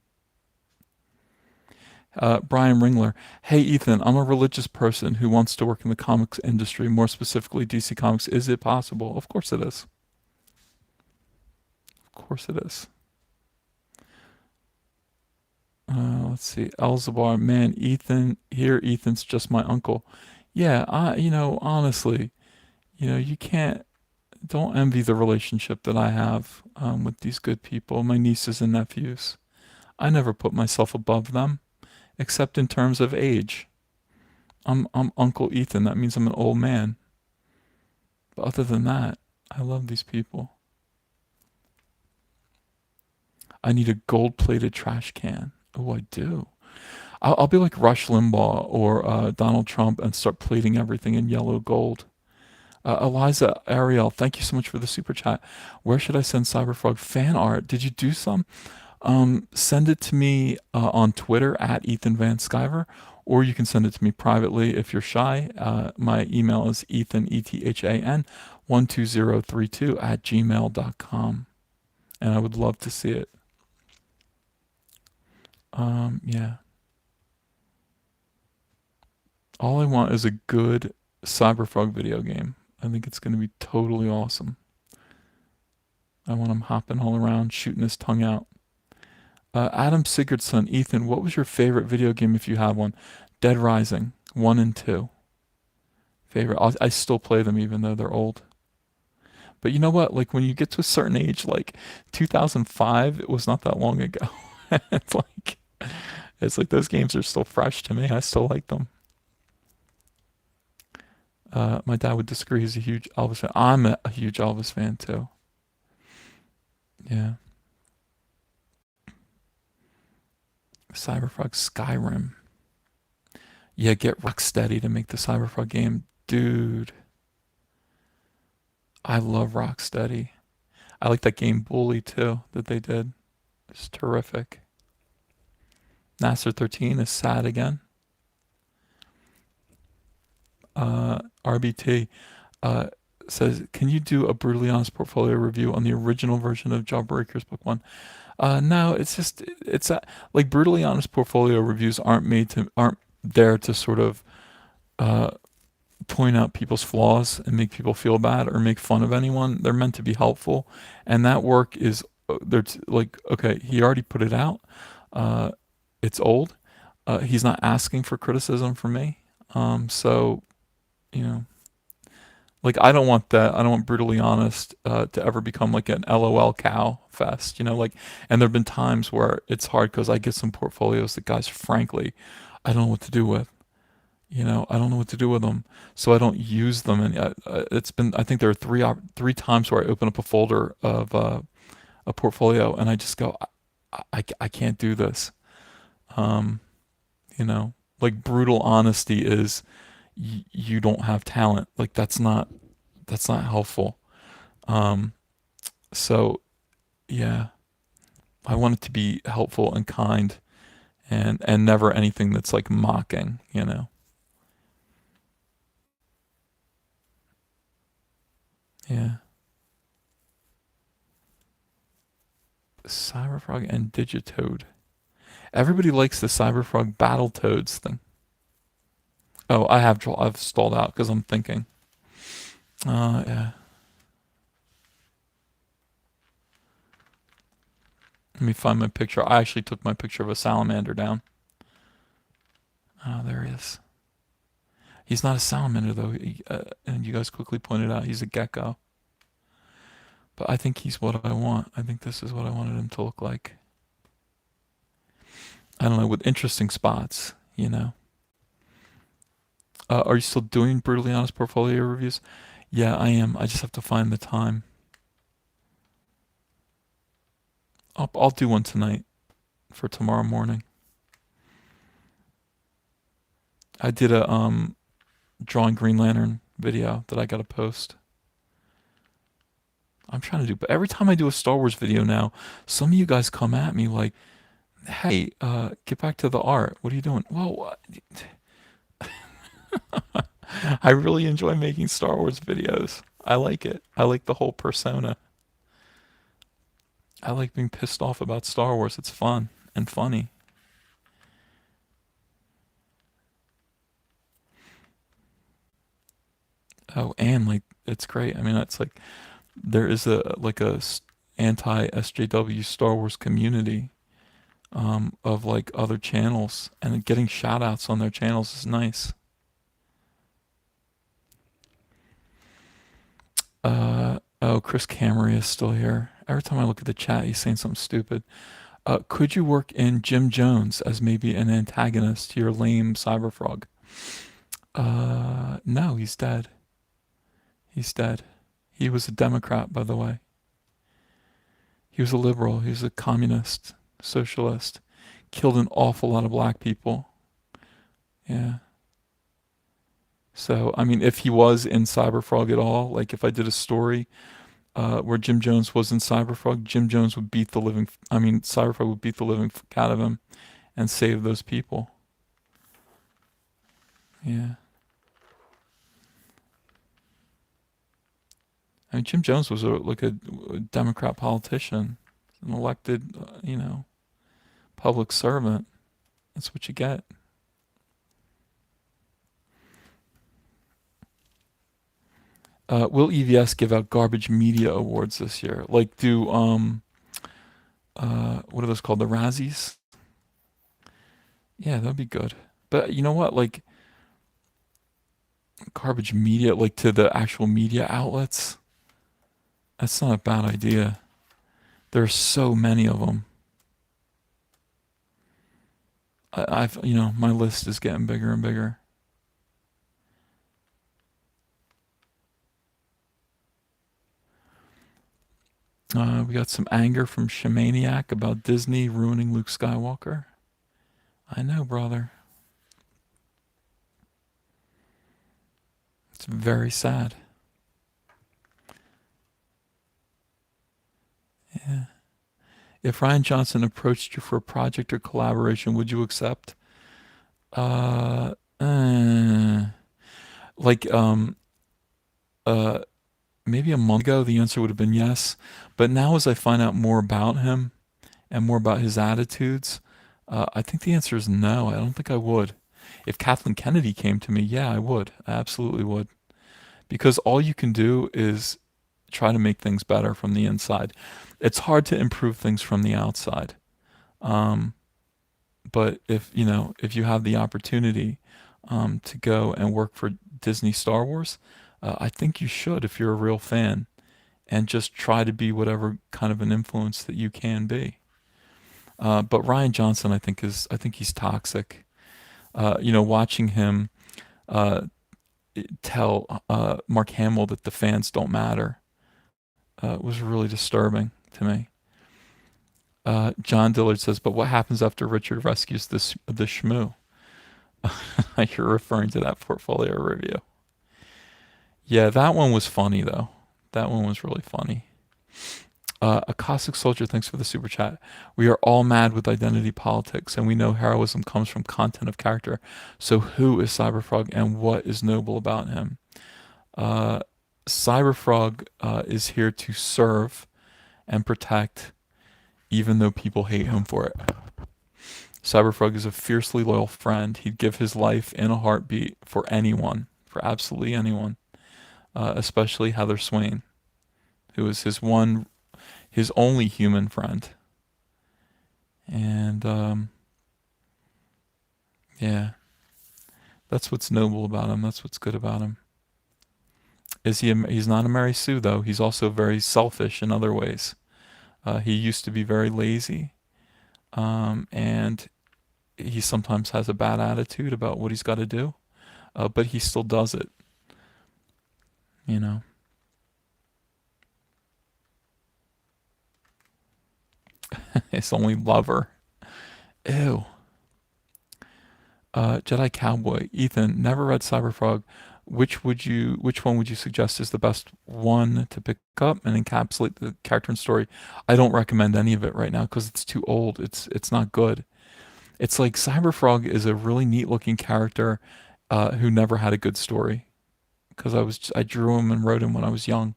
Brian Ringler. Hey, Ethan, I'm a religious person who wants to work in the comics industry, more specifically DC Comics. Is it possible? Of course it is. Of course it is. Let's see. Elzabar, man, Ethan's just my uncle. Yeah, honestly, you can't, don't envy the relationship that I have with these good people, my nieces and nephews. I never put myself above them, except in terms of age. I'm Uncle Ethan. That means I'm an old man. But other than that, I love these people. I need a gold-plated trash can. Oh, I do. I'll be like Rush Limbaugh or Donald Trump and start plating everything in yellow gold. Eliza Ariel, thank you so much for the super chat. Where should I send Cyberfrog fan art? Did you do some? Send it to me on Twitter at Ethan Van Sciver, or you can send it to me privately if you're shy. My email is Ethan, ETHAN, 12032 at gmail.com. And I would love to see it. Yeah. All I want is a good Cyberfrog video game. I think it's going to be totally awesome. I want him hopping all around, shooting his tongue out. Adam Sigurdsson, Ethan, what was your favorite video game if you have one? Dead Rising, 1 and 2. Favorite. I still play them even though they're old. But you know what? Like when you get to a certain age, like 2005, it was not that long ago. it's like it's like those games are still fresh to me. I still like them. My dad would disagree. He's a huge Elvis fan. I'm a huge Elvis fan too. Yeah. Cyberfrog Skyrim. Yeah, get Rocksteady to make the Cyberfrog game. Dude, I love Rocksteady. I like that game Bully too that they did. It's terrific. Nasser 13 is sad again. RBT uh, says, can you do a brutally honest portfolio review on the original version of Jawbreakers Book One? No, it's just it's like brutally honest portfolio reviews aren't there to sort of uh, point out people's flaws and make people feel bad or make fun of anyone. They're meant to be helpful, and that work is like, okay, he already put it out. Uh, it's old. He's not asking for criticism from me. So you know, like I don't want that. I don't want brutally honest to ever become like an LOL cow fest. Like, and there've been times where it's hard because I get some portfolios that guys, frankly, I don't know what to do with. I don't know what to do with them, so I don't use them. And it's been, I think there are three times where I open up a folder of a portfolio and I just go, I can't do this. Um, like brutal honesty is you don't have talent. Like that's not helpful. Um, so yeah, I want it to be helpful and kind and never anything that's like mocking. Yeah. Cyberfrog and Digitoad. Everybody likes the Cyberfrog Battletoads thing. Oh, I've stalled out because I'm thinking. Yeah. Let me find my picture. I actually took my picture of a salamander down. Oh, there he is. He's not a salamander though, and you guys quickly pointed out he's a gecko. But I think he's what I want. I think this is what I wanted him to look like. I don't know, with interesting spots. Are you still doing brutally honest portfolio reviews? Yeah, I am. I just have to find the time. I'll do one tonight for tomorrow morning. I did a drawing Green Lantern video that I got to post. I'm trying to do, but every time I do a Star Wars video now, some of you guys come at me like, "Hey, get back to the art. What are you doing?" Well, I really enjoy making Star Wars videos. I like it. I like the whole persona. I like being pissed off about Star Wars. It's fun and funny. Oh, and like it's great. I mean, it's like there is a anti SJW Star Wars community of like other channels, and getting shout outs on their channels is nice. Oh, Chris Camry is still here. Every time I look at the chat, he's saying something stupid. Could you work in Jim Jones as maybe an antagonist to your lame Cyberfrog? No, he's dead. He's dead. He was a Democrat, by the way. He was a liberal. He was a communist, socialist. Killed an awful lot of black people. Yeah. So, I mean, if he was in Cyberfrog at all, like if I did a story where Jim Jones was in Cyberfrog, Jim Jones would beat the living, I mean, Cyberfrog would beat the living out of him and save those people. Yeah. I mean, Jim Jones was like a Democrat politician, an elected, public servant. That's what you get. Will EVS give out garbage media awards this year? Like do what are those called? The Razzies? Yeah, that'd be good. But you know what? Like garbage media, like to the actual media outlets. That's not a bad idea. There's so many of them. My list is getting bigger and bigger. We got some anger from Shamaniac about Disney ruining Luke Skywalker. I know, brother. It's very sad. Yeah. If Ryan Johnson approached you for a project or collaboration, would you accept? Uh, uh, Like uh maybe a month ago the answer would have been yes, but now as I find out more about him and more about his attitudes, I think the answer is no. I don't think I would. If Kathleen Kennedy came to me, yeah, I would. I absolutely would. Because all you can do is try to make things better from the inside. It's hard to improve things from the outside. Um, but if you know, if you have the opportunity to go and work for Disney Star Wars, I think you should if you're a real fan, and just try to be whatever kind of an influence that you can be. But Ryan Johnson, I think he's toxic. Watching him uh, tell Mark Hamill that the fans don't matter was really disturbing to me. John Dillard says, "But what happens after Richard rescues the shmoo?" You're referring to that portfolio review. Yeah, that one was funny though. That one was really funny. A Cossack Soldier, thanks for the super chat. We are all mad with identity politics, and we know heroism comes from content of character. So, who is Cyberfrog, and what is noble about him? Uh, Cyberfrog is here to serve and protect, even though people hate him for it. Cyberfrog is a fiercely loyal friend. He'd give his life in a heartbeat for anyone, for absolutely anyone, especially Heather Swain, who is his only human friend. And yeah, that's what's noble about him. That's what's good about him. He's not a Mary Sue though. He's also very selfish in other ways. He used to be very lazy, and he sometimes has a bad attitude about what he's got to do, but he still does it. You know. His only lover. Ew. Jedi Cowboy. Ethan, never read Cyberfrog. Which one would you suggest is the best one to pick up and encapsulate the character and story? I don't recommend any of it right now because it's too old. It's not good. It's like Cyberfrog is a really neat looking character who never had a good story because I drew him and wrote him when I was young.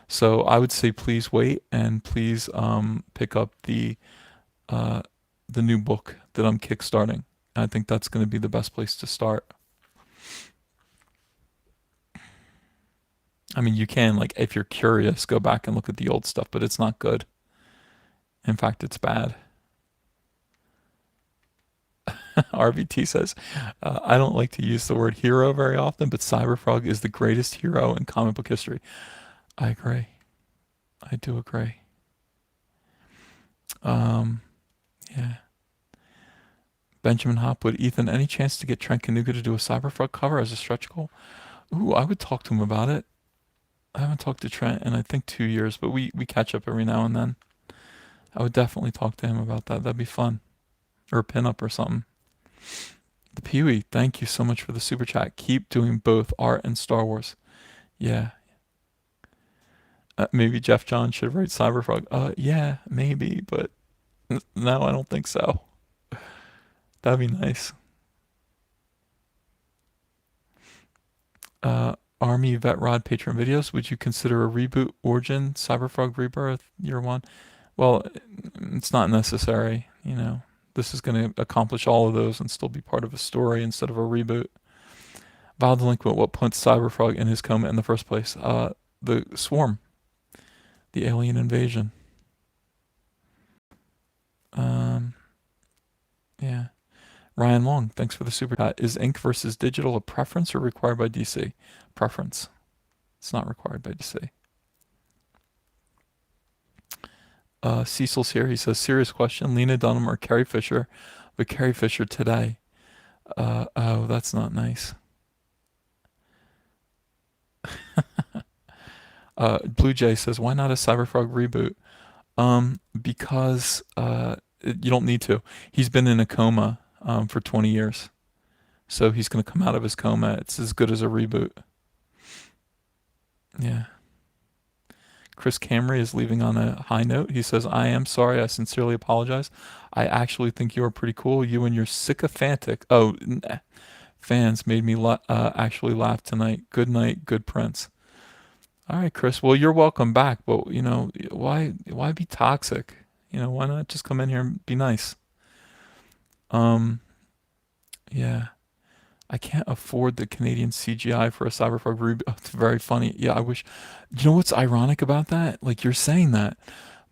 So I would say please wait and please pick up uh, the new book that I'm kickstarting. I think that's going to be the best place to start. I mean, you can, like, if you're curious, go back and look at the old stuff, but it's not good. In fact, it's bad. RVT says, I don't like to use the word hero very often, but Cyberfrog is the greatest hero in comic book history. I agree. I do agree. Um, yeah. Benjamin Hopwood, Ethan, any chance to get Trent Kanuga to do a Cyberfrog cover as a stretch goal? Ooh, I would talk to him about it. I haven't talked to Trent in I think 2 years, but we catch up every now and then. I would definitely talk to him about that. That'd be fun. Or a pinup or something. The Peewee, thank you so much for the super chat. Keep doing both art and Star Wars. Yeah. Maybe Jeff John should write Cyberfrog. Yeah, maybe, but no, I don't think so. That'd be nice. Army Vet Rod Patreon videos. Would you consider a reboot Origin Cyberfrog Rebirth year one? Well, it's not necessary. This is going to accomplish all of those and still be part of a story instead of a reboot. Val Delinquent, what puts Cyberfrog in his coma in the first place? The swarm, the alien invasion. Yeah. Ryan Long, thanks for the super chat. Is ink versus digital a preference or required by DC? Preference. It's not required by DC. Cecil's here. He says, serious question. Lena Dunham or Carrie Fisher? But Carrie Fisher today. Oh, that's not nice. Blue Jay says, why not a Cyberfrog reboot? Because you don't need to. He's been in a coma for 20 years. So he's going to come out of his coma. It's as good as a reboot. Yeah. Chris Camry is leaving on a high note. He says, I am sorry. I sincerely apologize. I actually think you are pretty cool. You and your sycophantic. Oh, fans made me actually laugh tonight. Good night, good Prince. All right, Chris. Well, you're welcome back, but why be toxic? Why not just come in here and be nice? Um, yeah. I can't afford the Canadian CGI for a Cyberpunk reboot. It's very funny. Yeah, I wish. You know what's ironic about that? Like you're saying that,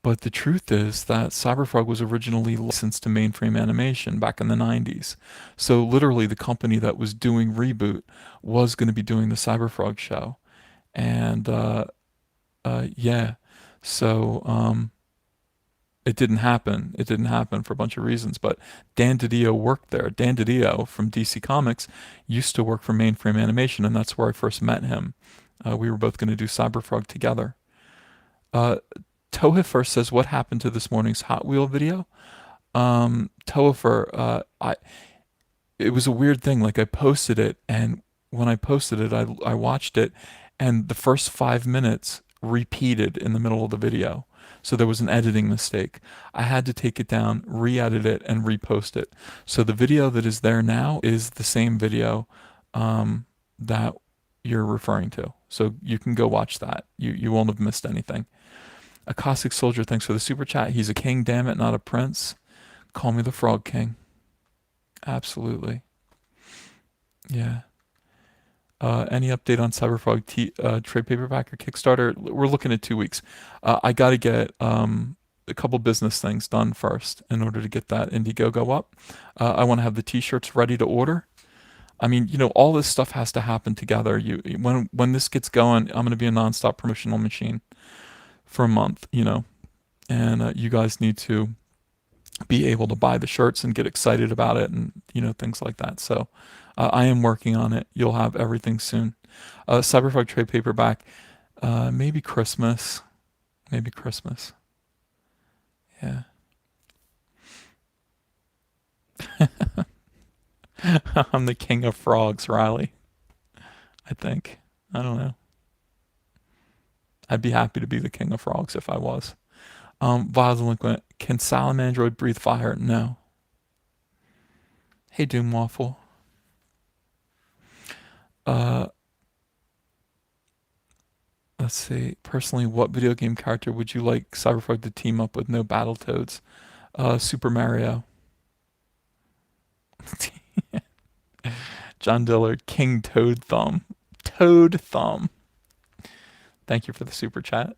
but the truth is that Cyberfrog was originally licensed to mainframe animation back in the 90s. So literally the company that was doing Reboot was going to be doing the Cyberfrog show. And yeah, so it didn't happen. It didn't happen for a bunch of reasons. But Dan DiDio worked there. Dan DiDio from DC Comics used to work for Mainframe Animation, and that's where I first met him. We were both going to do Cyberfrog together. Uh, Tohifer says, "What happened to this morning's Hot Wheel video?" Tohifer, it was a weird thing. Like I posted it, and when I posted it, I watched it, and the first 5 minutes repeated in the middle of the video. So there was an editing mistake. I had to take it down, re-edit it, and repost it. So the video that is there now is the same video that you're referring to. So you can go watch that. You won't have missed anything. A Caustic Soldier, thanks for the super chat. He's a king, damn it, not a prince. Call me the Frog King. Absolutely. Yeah. Any update on Cyberfrog trade paperback or Kickstarter? We're looking at 2 weeks. I got to get a couple business things done first in order to get that Indiegogo up. I want to have the T-shirts ready to order. I mean, all this stuff has to happen together. When this gets going, I'm going to be a nonstop promotional machine for a month. And you guys need to be able to buy the shirts and get excited about it, and things like that. So I am working on it. You'll have everything soon. Cyberpunk trade paperback, maybe Christmas. Maybe Christmas. Yeah. I'm the king of frogs, Riley. I think. I don't know. I'd be happy to be the king of frogs if I was. Vile Delinquent, can Salamandroid breathe fire? No. Hey, Doom Waffle. Let's see. Personally, what video game character would you like Cyberpunk to team up with no Battletoads? Super Mario. John Dillard, King Toad Thumb. Toad Thumb. Thank you for the super chat.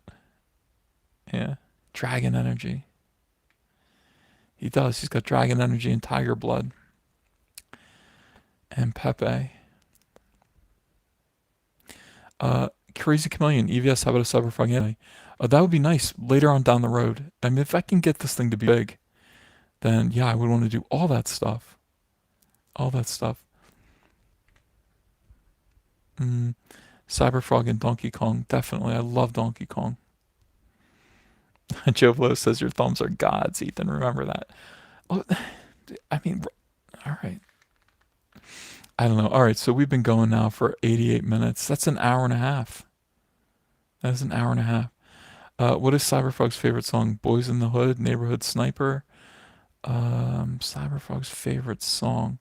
Yeah. Dragon energy. He does. He's got dragon energy and tiger blood. And Pepe. Crazy Chameleon, EVS, how about a Cyberpunk anime? That would be nice later on down the road. I mean, if I can get this thing to be big, then yeah, I would want to do all that stuff. All that stuff. Cyberfrog and Donkey Kong, definitely. I love Donkey Kong. Joe Blow says your thumbs are gods, Ethan. Remember that. Oh, I mean, all right. I don't know. All right, so we've been going now for 88 minutes. That's an hour and a half. That is an hour and a half. What is Cyberfrog's favorite song? Boys in the Hood, Neighborhood Sniper. Cyberfrog's favorite song.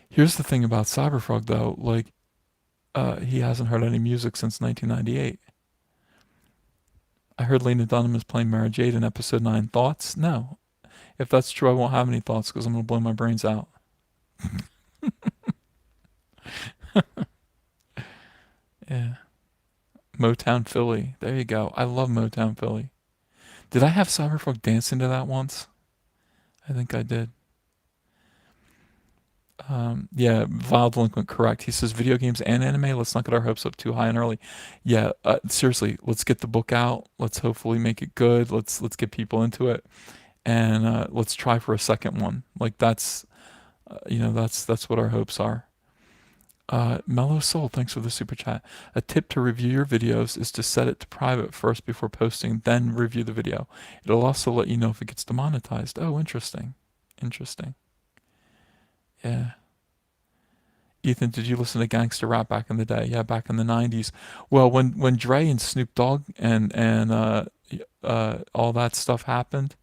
Here's the thing about Cyberfrog, though. Like, he hasn't heard any music since 1998. I heard Lena Dunham is playing Mara Jade in episode 9. Thoughts? No. If that's true, I won't have any thoughts because I'm going to blow my brains out. Yeah. Motown Philly. There you go. I love Motown Philly. Did I have Cyberfrog dance into that once? I think I did. Yeah, Vile Delinquent, correct. He says video games and anime. Let's not get our hopes up too high and early. Yeah, seriously, let's get the book out. Let's hopefully make it good. Let's get people into it, and let's try for a second one. Like that's what our hopes are. Mellow Soul, thanks for the super chat. A tip to review your videos is to set it to private first before posting, then review the video. It'll also let you know if it gets demonetized. Oh, interesting. Interesting. Yeah. Ethan, did you listen to gangster rap back in the day? Yeah, back in the 90s. Well, when Dre and Snoop Dogg and all that stuff happened,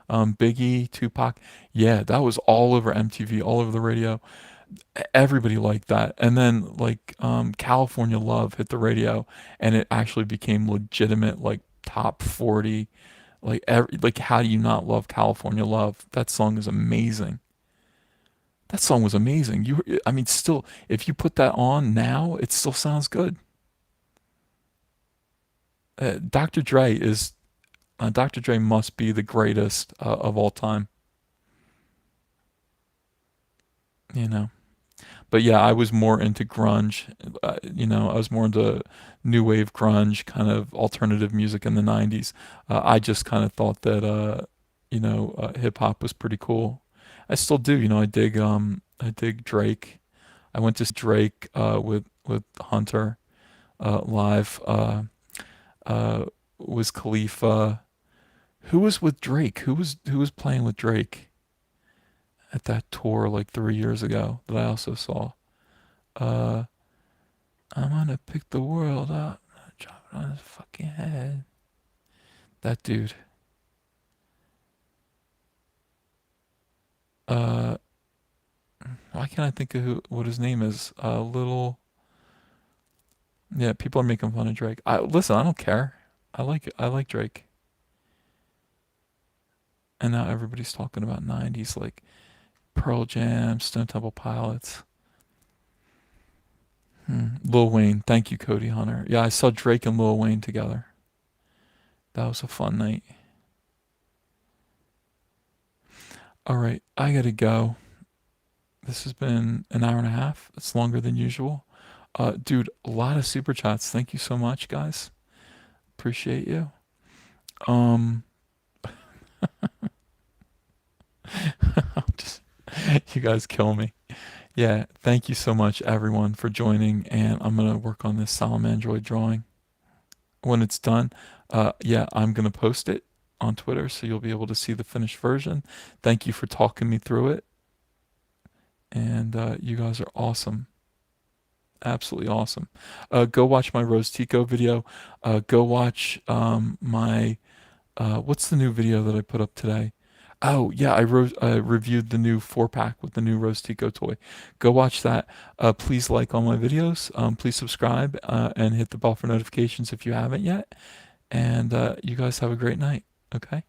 Biggie, Tupac, yeah, that was all over MTV, all over the radio. Everybody liked that. And then like California Love hit the radio, and it actually became legitimate like top 40. Like how do you not love California Love? That song is amazing. That song was amazing. I mean, still, if you put that on now, it still sounds good. Dr. Dre is Dr. Dre must be the greatest of all time. You know. But yeah, I was more into grunge. I was more into new wave grunge, kind of alternative music in the '90s. I just kind of thought that hip hop was pretty cool. I still do. I dig Drake. I went to see Drake with Hunter live. Uh, was Khalifa? Who was with Drake? Who was playing with Drake at that tour like 3 years ago that I also saw? Uh, I'm gonna pick the world up, drop it on his fucking head. That dude. Uh, why can't I think of what his name is? Little. Yeah, people are making fun of Drake. Listen. I don't care. I like Drake. And now everybody's talking about '90s like Pearl Jam, Stone Temple Pilots. Lil Wayne. Thank you, Cody Hunter. Yeah, I saw Drake and Lil Wayne together. That was a fun night. All right, I gotta go. This has been an hour and a half. It's longer than usual. Dude, a lot of super chats. Thank you so much, guys. Appreciate you. Um, just, you guys kill me. Yeah, thank you so much, everyone, for joining. And I'm gonna work on this Salamandroid drawing. When it's done, yeah, I'm gonna post it on Twitter, so you'll be able to see the finished version. Thank you for talking me through it, and you guys are awesome. Absolutely awesome. Go watch my Rose Tico video. Go watch my what's the new video that I put up today? Oh yeah, I reviewed the new 4 pack with the new Rose Tico toy. Go watch that. Please like all my videos. Please subscribe and hit the bell for notifications if you haven't yet. And you guys have a great night. Okay.